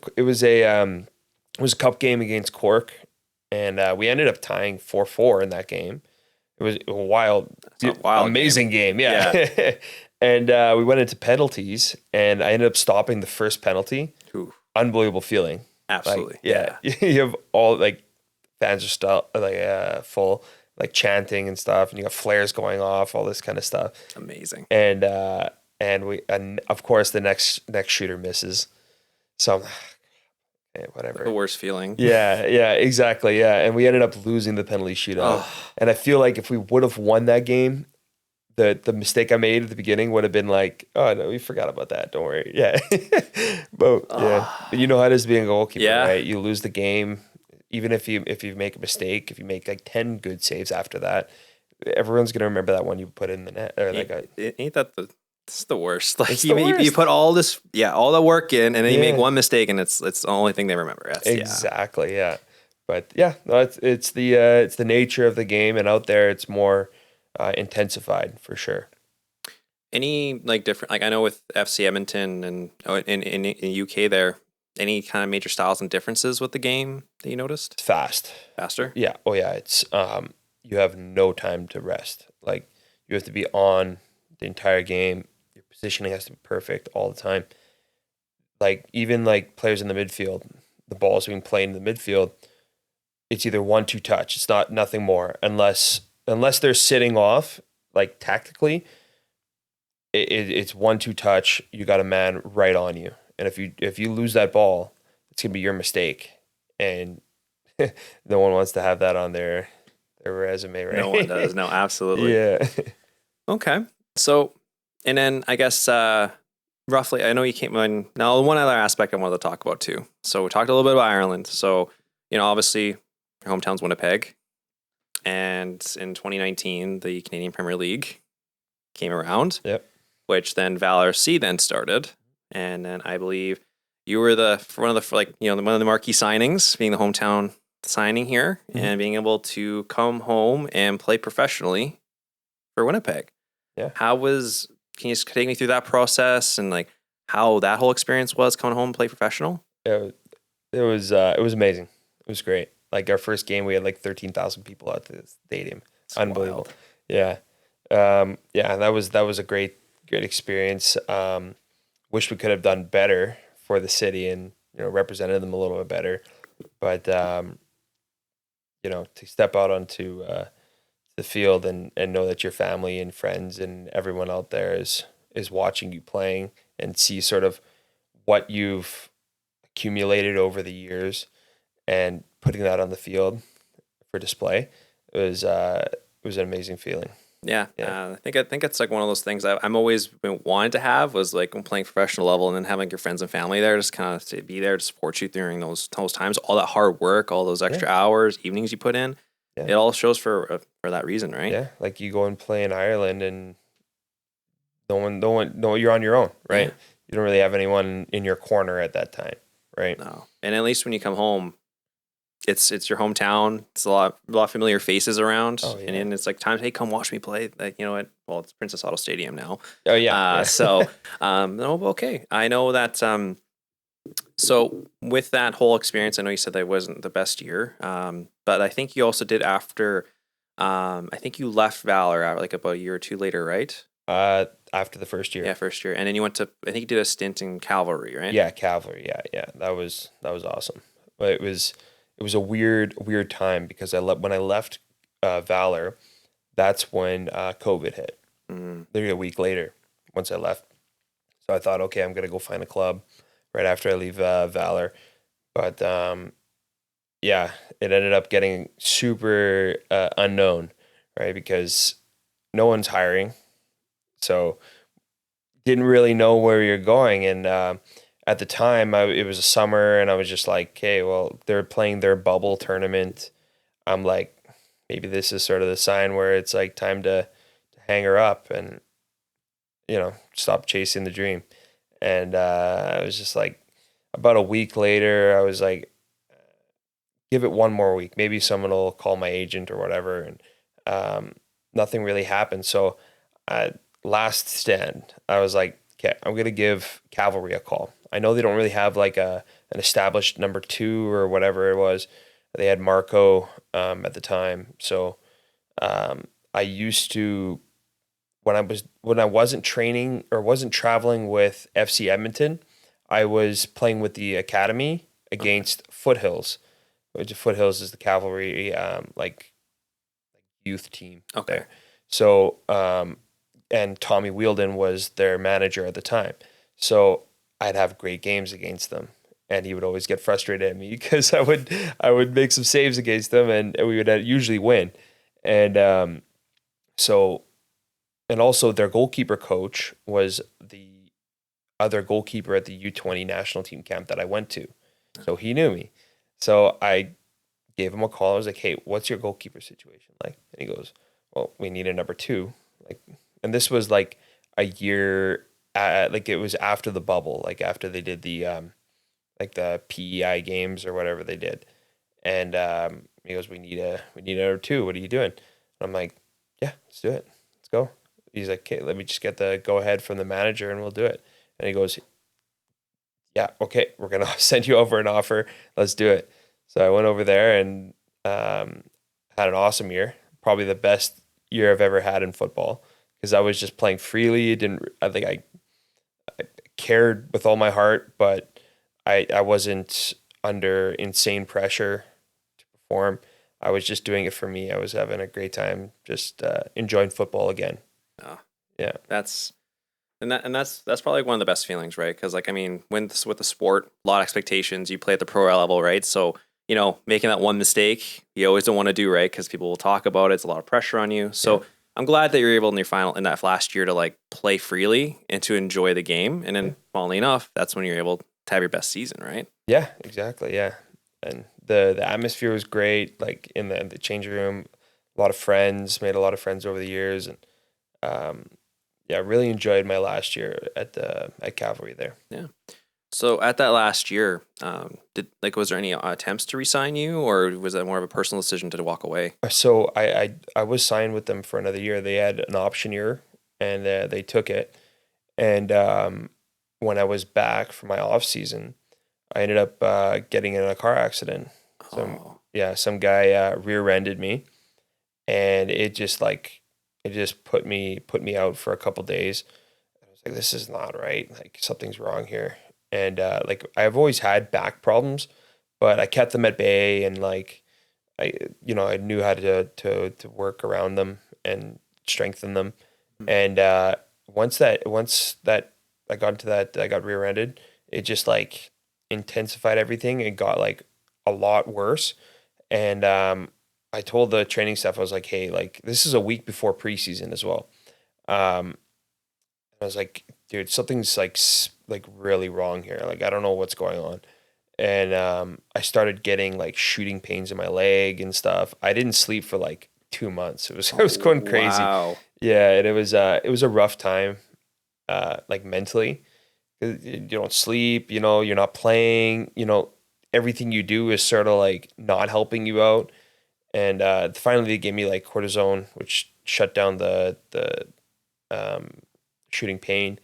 cup game against Cork, and we ended up tying 4-4 in that game. It was a wild amazing game. Yeah. And we went into penalties, and I ended up stopping the first penalty. Ooh. Unbelievable feeling. Absolutely. Yeah. You have all like fans are still like full, like chanting and stuff, and you got flares going off, all this kind of stuff. Amazing. And of course the next shooter misses. So whatever. The worst feeling. Yeah, exactly. Yeah. And we ended up losing the penalty shootout. And I feel like if we would have won that game, the mistake I made at the beginning would have been like, oh no, we forgot about that. Don't worry. Yeah. But you know how it is being a goalkeeper, right? You lose the game. Even if you make a mistake, if you make like 10 good saves after that, everyone's gonna remember that one you put in the net. Or ain't that it's the worst. Like you put all this, all the work in, and then you make one mistake, and it's the only thing they remember. Exactly. Yeah. But yeah, no, it's the nature of the game, and out there it's more intensified for sure. Any like different, like I know with FC Edmonton and in UK there, any kind of major styles and differences with the game that you noticed? It's faster. Yeah. Oh yeah. It's you have no time to rest. Like you have to be on the entire game. Your positioning has to be perfect all the time. Like even like players in the midfield, the ball's being played in the midfield. It's either 1-2 touch. It's nothing more unless they're sitting off like tactically. It's 1-2 touch. You got a man right on you, and if you lose that ball, it's gonna be your mistake, and no one wants to have that on their resume, right? No one does. No, absolutely. Yeah. Okay. So, and then I guess roughly, I know you came in. Now, one other aspect I wanted to talk about too. So we talked a little bit about Ireland. So, obviously, your hometown's Winnipeg, and in 2019, the Canadian Premier League came around. Yep. Which then Valor C then started, and then I believe you were one of the marquee signings, being the hometown signing here, and being able to come home and play professionally for Winnipeg. Yeah. Can you just take me through that process and like how that whole experience was coming home and play professional? It was amazing. It was great. Like our first game, we had like 13,000 people at the stadium. It's unbelievable. Wild. Yeah. That was a great experience. Wish we could have done better for the city and represented them a little bit better. But to step out onto the field and know that your family and friends and everyone out there is watching you playing and see sort of what you've accumulated over the years and putting that on the field for display was an amazing feeling. Yeah, I think it's like one of those things I'm always been wanting to have was like when playing professional level and then having your friends and family there, just kind of to be there to support you during those times, all that hard work, all those extra hours, evenings you put in. Yeah. It all shows for that reason, right? Yeah, like you go and play in Ireland and no, you're on your own, right? Yeah. You don't really have anyone in your corner at that time, right? No, and at least when you come home, it's your hometown. It's a lot of familiar faces around, and it's like time. Hey, come watch me play. Like you know what? Well, it's Princess Auto Stadium now. Oh yeah. So, no, okay. I know that. So with that whole experience, I know you said that wasn't the best year. But I think you also did after. I think you left Valor like about a year or two later, right? After the first year. Yeah, first year, and then you went to. I think you did a stint in Cavalry, right? Yeah, Cavalry. Yeah. That was awesome. But it was a weird time because when I left Valor, that's when COVID hit. Literally a week later, once I left. So I thought, okay, I'm gonna go find a club right after I leave Valor. But yeah, it ended up getting super unknown, right? Because no one's hiring, so didn't really know where you're going. And at the time, it was a summer, and I was just like, okay, well, they're playing their bubble tournament. I'm like, maybe this is sort of the sign where it's like time to hang her up and, stop chasing the dream. And I was just like, about a week later, I was like, give it one more week. Maybe someone will call my agent or whatever. And nothing really happened. So last stand, I was like, okay, I'm going to give Cavalry a call. I know they don't really have like an established number 2 or whatever it was. They had Marco at the time. So I used to, when I wasn't training or wasn't traveling with FC Edmonton, I was playing with the academy against Foothills, which Foothills is the Cavalry like youth team. Okay. There. So and Tommy Wheeldon was their manager at the time. So I'd have great games against them. And he would always get frustrated at me because I would make some saves against them and we would usually win. And and also their goalkeeper coach was the other goalkeeper at the U20 national team camp that I went to. So he knew me. So I gave him a call. I was like, hey, what's your goalkeeper situation like? And he goes, well, we need a number 2. And this was like a year, like it was after the bubble, like after they did the like the PEI games or whatever they did. And he goes, we need a number 2. What are you doing? And I'm like, yeah, let's do it. Let's go. He's like, okay, let me just get the go ahead from the manager and we'll do it. And he goes, yeah, okay, we're going to send you over an offer. Let's do it. So I went over there and had an awesome year. Probably the best year I've ever had in football because I was just playing freely. I think I cared with all my heart, but I wasn't under insane pressure to perform. I was just doing it for me. I was having a great time, just enjoying football again. Oh, yeah, that's probably one of the best feelings, right? Because like I mean, with the sport, a lot of expectations. You play at the pro level, right? So making that one mistake, you always don't want to do, right? Because people will talk about it. It's a lot of pressure on you. So yeah. I'm glad that you're able in that last year to like play freely and to enjoy the game. And then, funnily enough, that's when you're able to have your best season, right? Yeah, exactly. Yeah, and the atmosphere was great. Like in the changing room, a lot of friends, made a lot of friends over the years, and yeah, really enjoyed my last year at Cavalry there. Yeah. So at that last year, was there any attempts to re-sign you, or was that more of a personal decision to walk away? So I was signed with them for another year. They had an option year, and they took it. And when I was back for my off season, I ended up getting in a car accident. Some guy rear-ended me, and it just put me out for a couple days. I was like, this is not right. Like something's wrong here. And I've always had back problems, but I kept them at bay, and I knew how to work around them and strengthen them. Mm. And once that I got into that, I got rear-ended, it just like intensified everything. It got like a lot worse. And I told the training staff, I was like, hey, like this is a week before preseason as well. I was like, dude, something's like really wrong here. Like I don't know what's going on. And I started getting like shooting pains in my leg and stuff. I didn't sleep for like 2 months. It was going crazy. Wow. Yeah, and it was a rough time, like mentally. 'Cause you don't sleep, you're not playing, everything you do is sort of like not helping you out. And finally they gave me like cortisone, which shut down the um, shooting pain,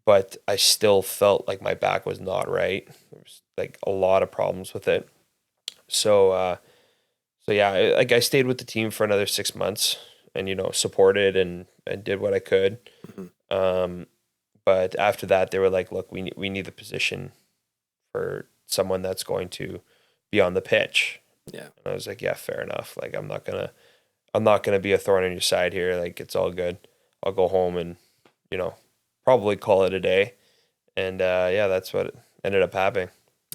but I still felt like my back was not right. There was like a lot of problems with it. So yeah, like I stayed with the team for another 6 months and, supported and did what I could. Mm-hmm. But after that, they were like, look, we need the position for someone that's going to be on the pitch. Yeah. And I was like, yeah, fair enough. Like, I'm not gonna be a thorn in your side here. Like, it's all good. I'll go home and, probably call it a day. And yeah, that's what ended up happening.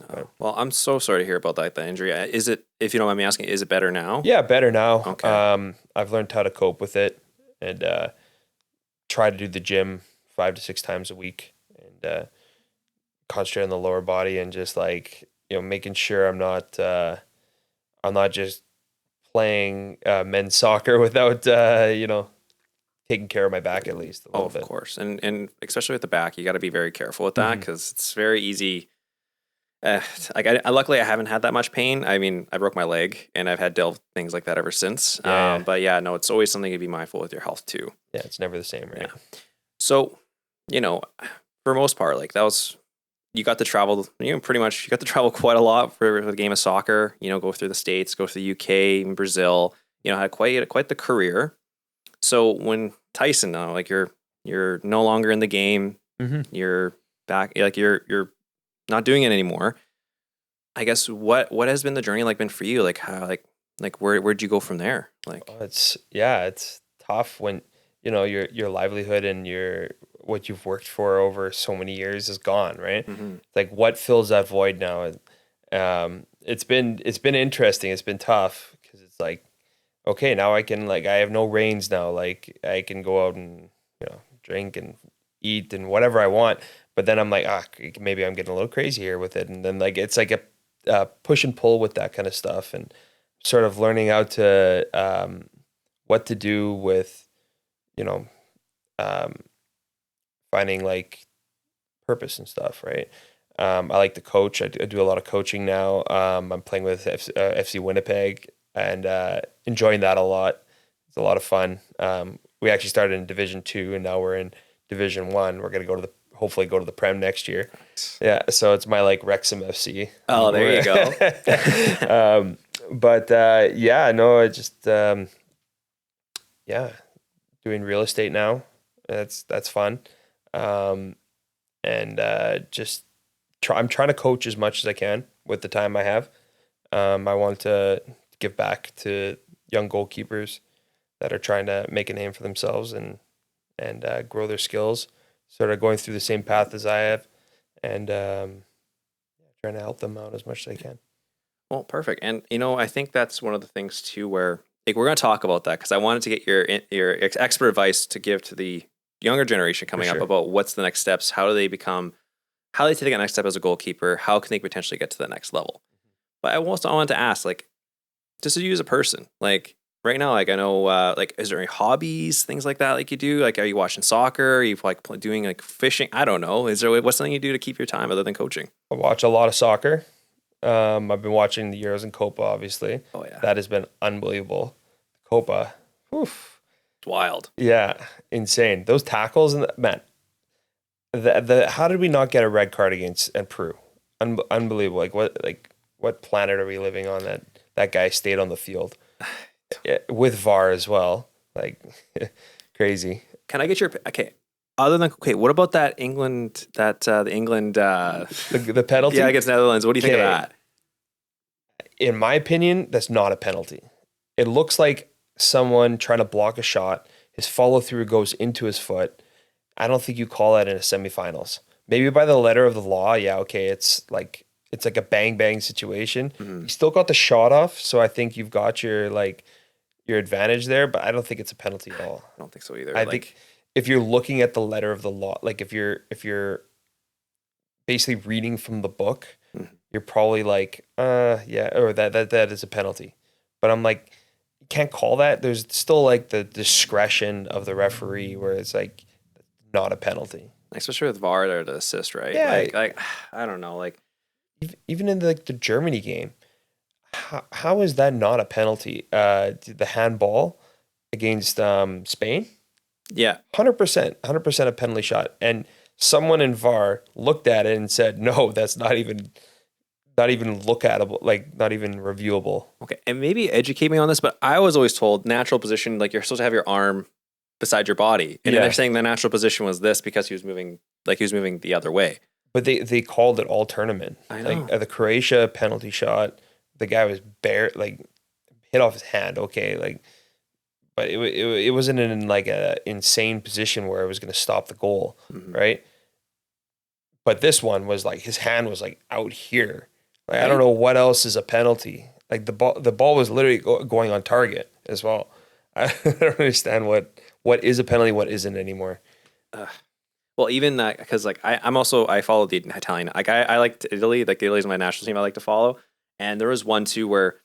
Oh, well, I'm so sorry to hear about that injury. Is it, if you don't mind me asking, is it better now? Yeah, better now. Okay. I've learned how to cope with it and try to do the gym 5 to 6 times a week and concentrate on the lower body and just like, making sure I'm not just playing men's soccer without taking care of my back at least a little bit. Of course. And especially with the back, you got to be very careful with that because it's very easy. Like I luckily I haven't had that much pain. I mean, I broke my leg and I've had things like that ever since. Yeah. But yeah, no, it's always something to be mindful with your health too. Yeah, it's never the same, right? Yeah. So, for most part, like you got to travel, pretty much you got to travel quite a lot for the game of soccer, go through the States, go through the UK and Brazil, had quite the career. So when Tyson, like you're no longer in the game, you're back, like you're not doing it anymore. I guess what has been the journey like been for you? Like how like where'd you go from there? Like it's tough when your livelihood and what you've worked for over so many years is gone, right? Like what fills that void now? It's been interesting. It's been tough because it's like, okay, now I have no reins now. Like I can go out and drink and eat and whatever I want. But then I'm like, maybe I'm getting a little crazy here with it. And then like it's like a push and pull with that kind of stuff, and sort of learning how to what to do with finding like purpose and stuff, right? I like to coach. I do a lot of coaching now. I'm playing with FC Winnipeg and enjoying that a lot. It's a lot of fun. We actually started in Division 2 and now we're in Division 1. We're going to hopefully go to the Prem next year. Yeah, so it's my like Wrexham FC. Oh, there you go. But yeah, no, I just yeah, doing real estate now. That's fun. And I'm trying to coach as much as I can with the time I have. I want to give back to young goalkeepers that are trying to make a name for themselves and grow their skills, sort of going through the same path as I have, and trying to help them out as much as I can. Well, perfect. And I think that's one of the things too, where like we're going to talk about that because I wanted to get your expert advice to give to the younger generation coming up about what's the next steps, how do they take that next step as a goalkeeper, how can they potentially get to the next level. But I also wanted to ask, like, just to you as a person, like right now, like I know, like, is there any hobbies, things like that, like you do? Like, are you watching soccer? Are you like doing like fishing? I don't know. What's something you do to keep your time other than coaching? I watch a lot of soccer. I've been watching the Euros and Copa, obviously. Oh yeah, that has been unbelievable. Copa, oof. It's wild. Yeah, insane. Those tackles and man, how did we not get a red card against Peru? Unbelievable. What planet are we living on that guy stayed on the field? Yeah, with VAR as well. Like crazy. Can I get your what about that England the England the penalty? Yeah, against Netherlands. What do you think of that? in my opinion, that's not a penalty. It looks like someone trying to block a shot. His follow through goes into his foot. I don't think you call that in a semifinals. Maybe by the letter of the law, yeah, okay, it's like a bang bang situation. You still got the shot off, so I think you've got your advantage there, but I don't think it's a penalty at all. I don't think so either. I think if you're looking at the letter of the law, like if you're basically reading from the book, you're probably like, yeah, or that is a penalty. But I'm like, you can't call that. There's still like the discretion of the referee where it's like not a penalty. Especially with VAR or the assist, right? Yeah. Like I don't know, like even in the Germany game, how is that not a penalty? The handball against Spain? Yeah. 100% a penalty shot. And someone in VAR looked at it and said, no, that's not even look at, like not even reviewable. Okay. And maybe educate me on this, but I was always told natural position, like you're supposed to have your arm beside your body. And then they're saying the natural position was this because he was moving the other way. But they called it all tournament. I know. Like the Croatia penalty shot, the guy was hit off his hand. Okay. Like, but it wasn't in like a insane position where it was going to stop the goal. Right. But this one was like, his hand was like out here. Like, I don't know what else is a penalty. Like the ball was literally going on target as well. I don't understand what is a penalty, what isn't anymore. Well, even that, because like I follow the Italian. Like I liked Italy. Like Italy is my national team I like to follow. And there was one too where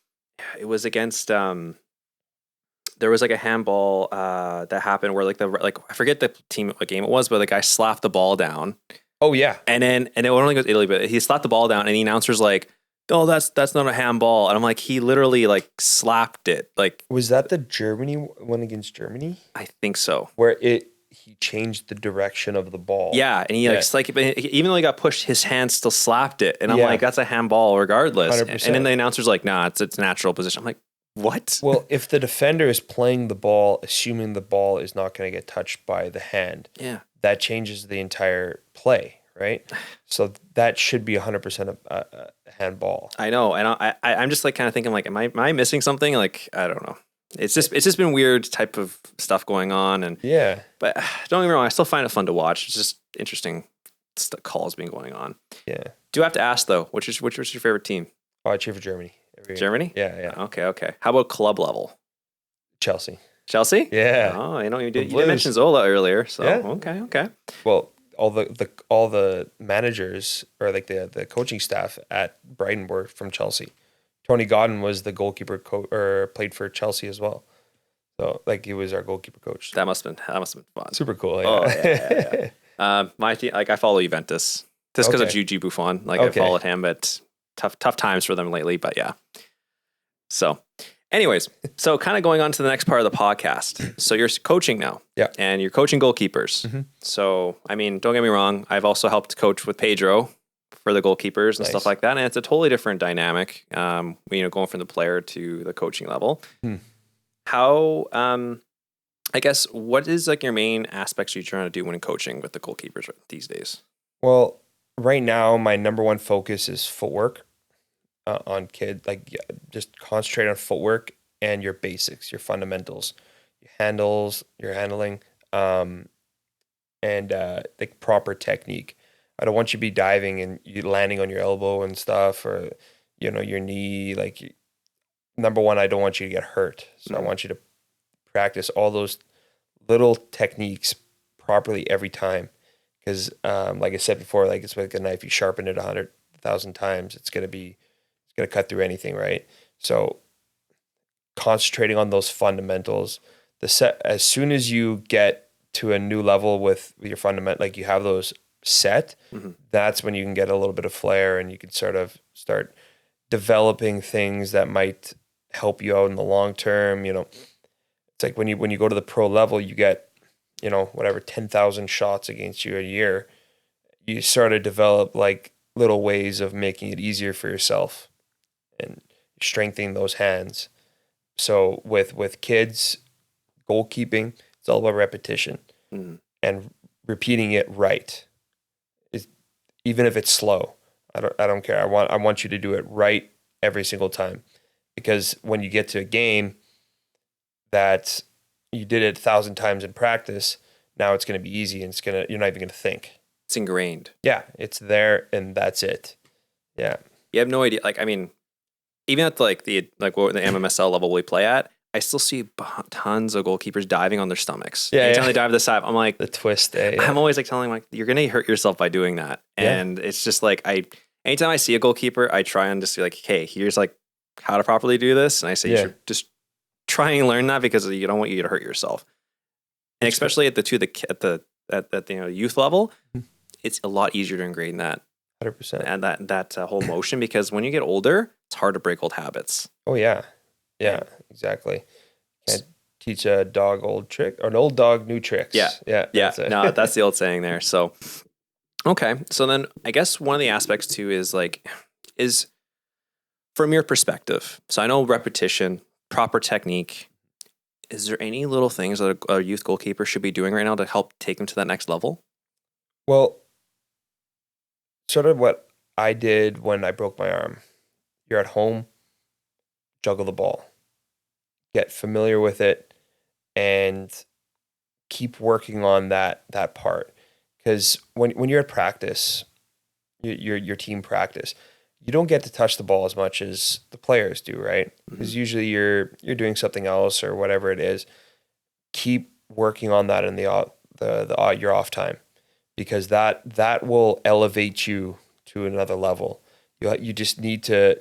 it was against there was like a handball that happened where I forget the team what game it was, but the guy slapped the ball down. Oh yeah. And it only goes Italy, but he slapped the ball down and the announcer's like, "Oh, that's not a handball." And I'm like, he literally like slapped it. Like, was that the Germany one against Germany? I think so. Where he changed the direction of the ball. Yeah, and even though he got pushed, his hand still slapped it. And I'm like, that's a handball regardless. 100%. And then the announcer's like, nah, it's natural position. I'm like, what? Well, if the defender is playing the ball, assuming the ball is not going to get touched by the hand, that changes the entire play, right? So that should be 100% a handball. I know, and I'm just like kind of thinking like, am I missing something? Like, I don't know. It's just been weird type of stuff going on, and but don't get me wrong, I still find it fun to watch. It's just interesting calls being going on. Yeah. Do I have to ask though? Which was your favorite team? Oh, I cheer for Germany. Germany? Yeah. Okay. How about club level? Chelsea? Yeah. Oh, you did mention Zola earlier, so okay. Well, all the managers or like the coaching staff at Brighton were from Chelsea. Tony Godden was the goalkeeper or played for Chelsea as well. So like he was our goalkeeper coach. That must have been fun. Super cool. Yeah. Oh yeah. My team, like I follow Juventus just because of Gigi Buffon. Like I followed him, but tough times for them lately. But yeah. So, anyways, so kind of going on to the next part of the podcast. So you're coaching now, and you're coaching goalkeepers. Mm-hmm. So I mean, don't get me wrong. I've also helped coach with Pedro for the goalkeepers and stuff like that. And it's a totally different dynamic, going from the player to the coaching level. How, I guess, what is like your main aspects you're trying to do when coaching with the goalkeepers these days? Well, right now, my number one focus is footwork on kids. Like just concentrate on footwork and your basics, your fundamentals, your handling, and like proper technique. I don't want you to be diving and you landing on your elbow and stuff, or your knee. Like, number one, I don't want you to get hurt. So I want you to practice all those little techniques properly every time. Because, like I said before, like it's like a knife. You sharpen it 100,000 times, it's gonna cut through anything, right? So concentrating on those fundamentals. As soon as you get to a new level with your fundamental, like you have those set, that's when you can get a little bit of flair and you can sort of start developing things that might help you out in the long term. It's like when you go to the pro level, you get, whatever, 10,000 shots against you a year. You sort of develop like little ways of making it easier for yourself and strengthening those hands. So with kids, goalkeeping, it's all about repetition and repeating it right. Even if it's slow, I don't care. I want you to do it right every single time, because when you get to a game that you did it 1,000 times in practice, now it's going to be easy, and you're not even going to think. It's ingrained. Yeah, it's there, and that's it. Yeah. You have no idea. Like, I mean, even at the MMSL level we play at, I still see tons of goalkeepers diving on their stomachs. Yeah, anytime they dive to the side, I'm like, the twist. I'm always like telling them, like, you're gonna hurt yourself by doing that. And it's just like anytime I see a goalkeeper, I try and just be like, hey, here's like how to properly do this, and I say you should just try and learn that, because you don't want you to hurt yourself. And especially at the youth level, it's a lot easier to ingrain that 100%. And that whole motion, because when you get older, it's hard to break old habits. Oh yeah, exactly. Can't teach a dog old trick, or an old dog new tricks. Yeah. No, that's the old saying there. So, okay. So then I guess one of the aspects too is from your perspective. So I know repetition, proper technique. Is there any little things that a youth goalkeeper should be doing right now to help take them to that next level? Well, sort of what I did when I broke my arm. You're at home, juggle the ball, get familiar with it, and keep working on that part. Because when you're at practice, your team practice, you don't get to touch the ball as much as the players do, right? Because usually you're doing something else or whatever it is. Keep working on that in your off time, because that will elevate you to another level. You just need to,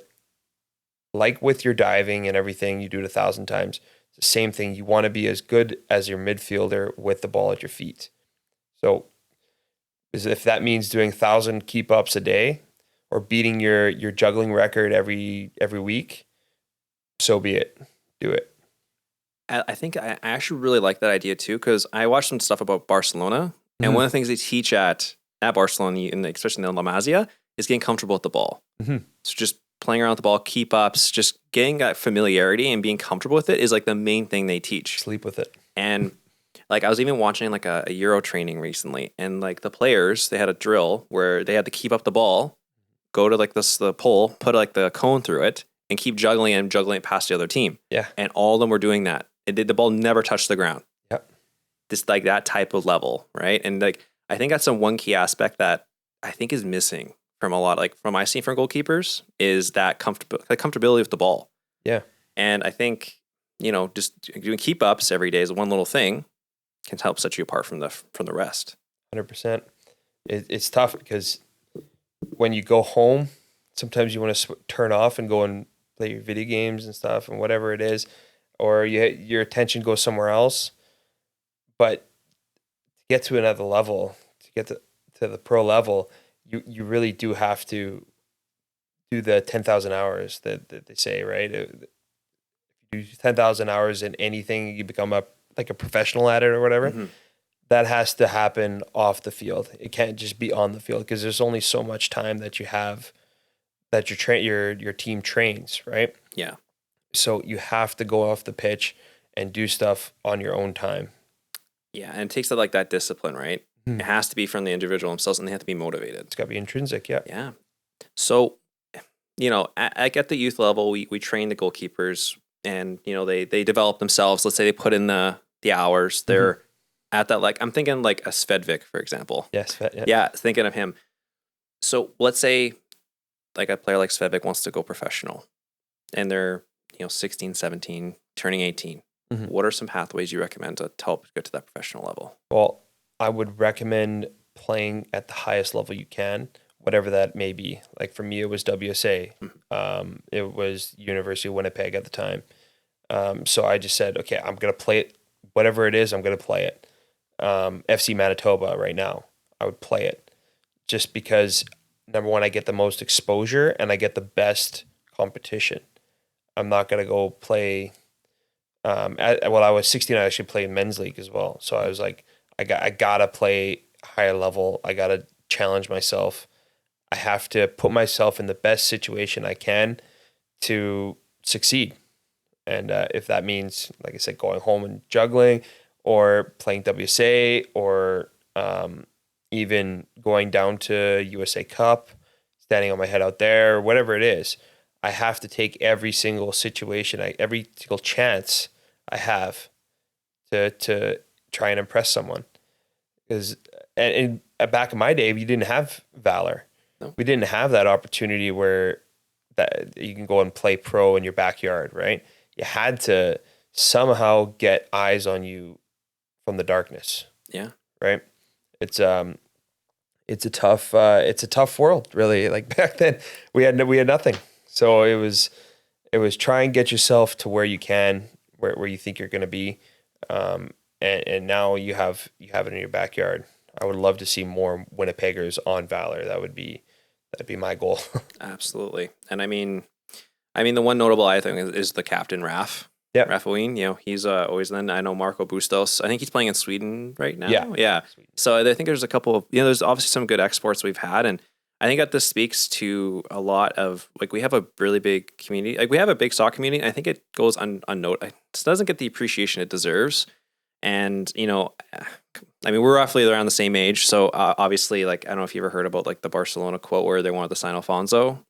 like with your diving and everything, you do it 1,000 times. It's the same thing. You want to be as good as your midfielder with the ball at your feet. So if that means doing 1,000 keep ups a day, or beating your juggling record every week, so be it. Do it. I think I actually really like that idea too, because I watched some stuff about Barcelona, and one of the things they teach at Barcelona, and especially in La Masia, is getting comfortable with the ball. So just playing around with the ball, keep ups, just getting that familiarity and being comfortable with it is like the main thing they teach. Sleep with it. And like I was even watching like a Euro training recently, and like the players, they had a drill where they had to keep up the ball, go to like the pole, put like the cone through it, and keep juggling it past the other team. Yeah. And all of them were doing that. The ball never touched the ground. Yep. Just like that type of level, right? And like I think that's one key aspect that I think is missing from a lot, like from I see from goalkeepers, is that comfortability with the ball. Yeah. And I think, just doing keep ups every day is one little thing can help set you apart from the rest. 100%. It's tough because when you go home, sometimes you want to turn off and go and play your video games and stuff and whatever it is, or your attention goes somewhere else. But to get to another level, to get to the pro level, you really do have to do the 10,000 hours that they say, right? If you do 10,000 hours in anything, you become a professional at it or whatever. That has to happen off the field. It can't just be on the field, because there's only so much time that you have that your team trains, right? Yeah. So you have to go off the pitch and do stuff on your own time. Yeah, and it takes that discipline, right? It has to be from the individual themselves, and they have to be motivated. It's got to be intrinsic, yeah. Yeah. So, at the youth level, we train the goalkeepers, and they develop themselves. Let's say they put in the hours. They're at that, like, I'm thinking like a Svedvik, for example. Yes. Yeah, thinking of him. So let's say like a player like Svedvik wants to go professional, and they're 16, 17, turning 18. What are some pathways you recommend to help get to that professional level? Well, I would recommend playing at the highest level you can, whatever that may be. Like for me, it was WSA. It was University of Winnipeg at the time. So I just said, okay, I'm going to play it. Whatever it is, I'm going to play it. FC Manitoba right now, I would play it just because, number one, I get the most exposure and I get the best competition. I'm not going to go play. I was 16, I actually played men's league as well. So I was like, I gotta play higher level. I gotta challenge myself. I have to put myself in the best situation I can to succeed. And if that means, like I said, going home and juggling, or playing WSA, or even going down to USA Cup, standing on my head out there, whatever it is, I have to take every single situation, every single chance I have to try and impress someone. Because back in my day, you didn't have Valor. No. We didn't have that opportunity where that you can go and play pro in your backyard, right? You had to somehow get eyes on you from the darkness. Yeah. Right. It's a tough world, really. Like back then we had nothing. So it was try and get yourself to where you can, where you think you're going to be. And now you have it in your backyard. I would love to see more Winnipeggers on Valor. That'd be my goal. Absolutely. And I mean, the one notable I think is the captain, Raf. Yeah. Rafaelin, he's always then. I know Marco Bustos. I think he's playing in Sweden right now. Yeah. So I think there's a couple of, there's obviously some good exports we've had. And I think that this speaks to a lot of, like, we have a really big community. Like, we have a big soccer community. And I think it goes unnoticed. It doesn't get the appreciation it deserves. And, we're roughly around the same age. So obviously, like, I don't know if you ever heard about like the Barcelona quote where they wanted to sign Alfonso.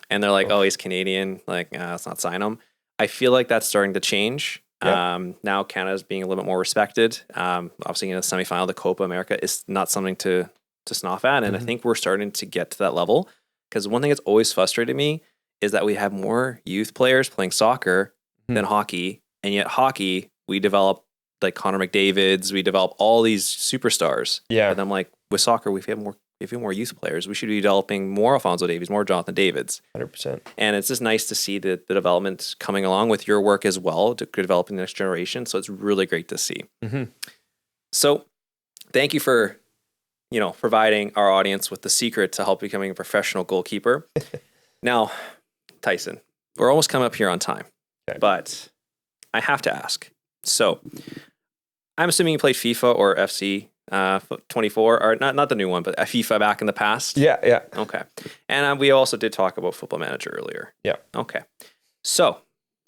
And they're like, oh, he's Canadian. Like, let's not sign him. I feel like that's starting to change. Yep. Now Canada's being a little bit more respected. Obviously, in the semifinal of the Copa America is not something to scoff at. And I think we're starting to get to that level. Because one thing that's always frustrated me is that we have more youth players playing soccer than hockey. And yet hockey, we develop like Connor McDavid's, we develop all these superstars. Yeah. And I'm like, with soccer, we have more youth players. We should be developing more Alfonso Davies, more Jonathan Davids. 100%. And it's just nice to see the development coming along with your work as well, to developing the next generation. So it's really great to see. Mm-hmm. So thank you for, providing our audience with the secret to help becoming a professional goalkeeper. Now, Tyson, we're almost coming up here on time, but I have to ask. So I'm assuming you played FIFA or FC 24, or not the new one, but FIFA back in the past. Yeah. Okay. And we also did talk about Football Manager earlier. Yeah. Okay. So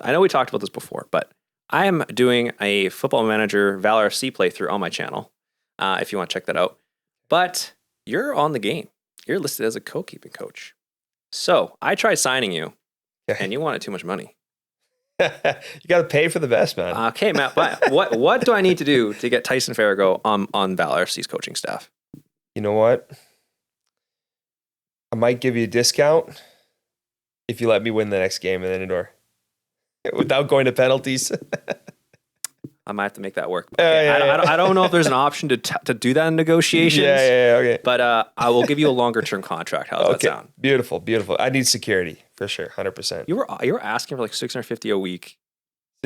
I know we talked about this before, but I am doing a Football Manager Valor FC playthrough on my channel. If you want to check that out, but you're on the game. You're listed as a goalkeeping coach. So I tried signing you, and you wanted too much money. You got to pay for the best, man. Okay, Matt. But what do I need to do to get Tyson Farago on Valor FC's coaching staff? You know what? I might give you a discount if you let me win the next game in the indoor without going to penalties. I might have to make that work. Okay. I don't know if there's an option to do that in negotiations. Yeah, okay. But I will give you a longer term contract. How does that sound? Beautiful. I need security for sure, 100%. You were asking for like $650 a week.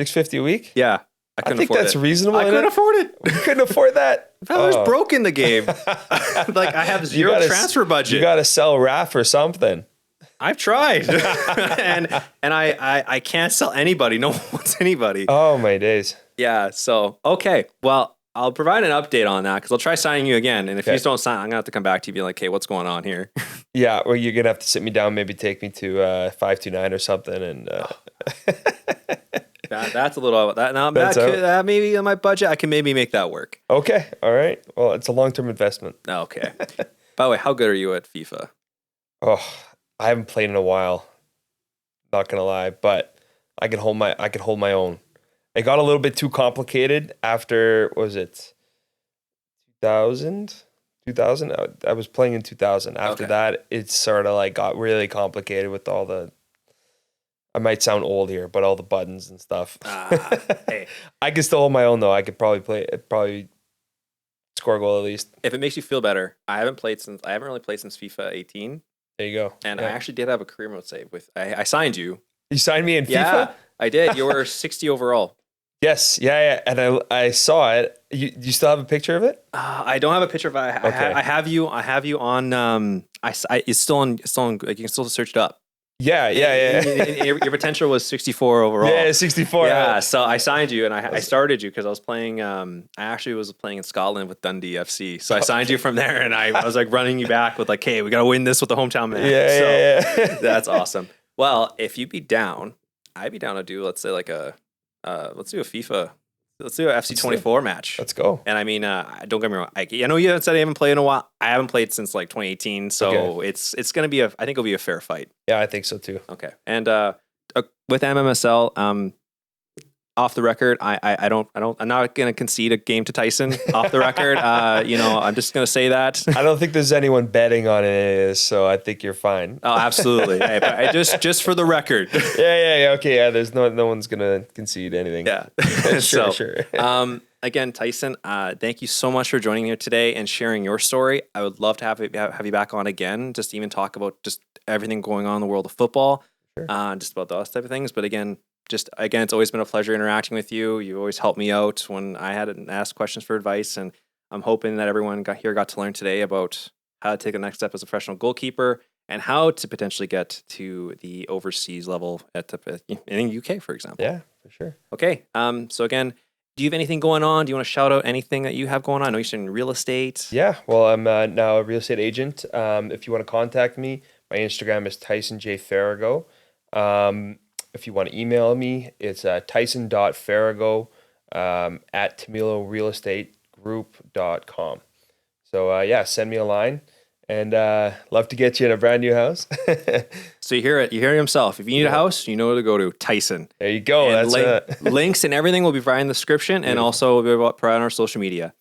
$650 a week? Yeah, I think that's reasonable. I couldn't afford it. You couldn't afford that. Valor's broke in the game. Like, I have zero transfer budget. You got to sell RAF or something. I've tried, and I can't sell anybody. No one wants anybody. Oh my days. Yeah. So okay. Well, I'll provide an update on that because I'll try signing you again. And if you just don't sign, I'm gonna have to come back to you and be like, "Hey, what's going on here?" Yeah. Well, you're gonna have to sit me down, maybe take me to 529 or something, and. That's a little that maybe on my budget. I can maybe make that work. Okay. All right. Well, it's a long-term investment. Okay. By the way, how good are you at FIFA? Oh, I haven't played in a while. Not gonna lie, but I can hold my own. It got a little bit too complicated after, what was it 2000? I was playing in 2000. After that, it sort of like got really complicated with all the, I might sound old here, but all the buttons and stuff. Hey. I can still hold my own though. I could probably score a goal at least. If it makes you feel better, I haven't really played since FIFA 18. There you go. And I actually did have a career mode save with. I signed you. You signed me in FIFA? Yeah, I did. You were 60 overall. Yes. Yeah. And I saw it. You still have a picture of it? I don't have a picture of it. I have you on. It's still on. Like, you can still search it up. Yeah. Your potential was 64 overall. Yeah, 64. Yeah. So I signed you, and I started you because I was playing. I actually was playing in Scotland with Dundee FC. So I signed you from there, and I was like running you back with like, "Hey, we gotta win this with the hometown man." Yeah. That's awesome. Well, if you'd be down, I'd be down to do, let's say, like let's do a FIFA Let's do an FC24 match. Let's go. And I mean, don't get me wrong. I know you haven't said I haven't played in a while. I haven't played since like 2018, so it's going to be I think it'll be a fair fight. Yeah, I think so too. Okay. And with MMSL, off the record, I'm not going to concede a game to Tyson off the record. I'm just going to say that. I don't think there's anyone betting on it, so I think you're fine. Oh, absolutely. Hey, but just for the record. Yeah. Okay. Yeah. There's no one's going to concede anything. Yeah. Sure. Again, Tyson, thank you so much for joining me here today and sharing your story. I would love to have you back on again, just to even talk about just everything going on in the world of football, just about those type of things. But again, it's always been a pleasure interacting with you. You always helped me out when I had to ask questions for advice, and I'm hoping that everyone got to learn today about how to take the next step as a professional goalkeeper and how to potentially get to the overseas level in the UK, for example. Yeah, for sure. Okay. So again, do you have anything going on? Do you want to shout out anything that you have going on? I know you're in real estate. Yeah. Well, I'm now a real estate agent. If you want to contact me, my Instagram is Tyson J Farago. If you want to email me, it's tyson.farago at tamilorealestategroup.com. So, send me a line, and love to get you in a brand new house. So you hear it. You hear it himself. If you need a house, you know where to go to. Tyson. There you go. And links and everything will be provided in the description, and also will be provided on our social media.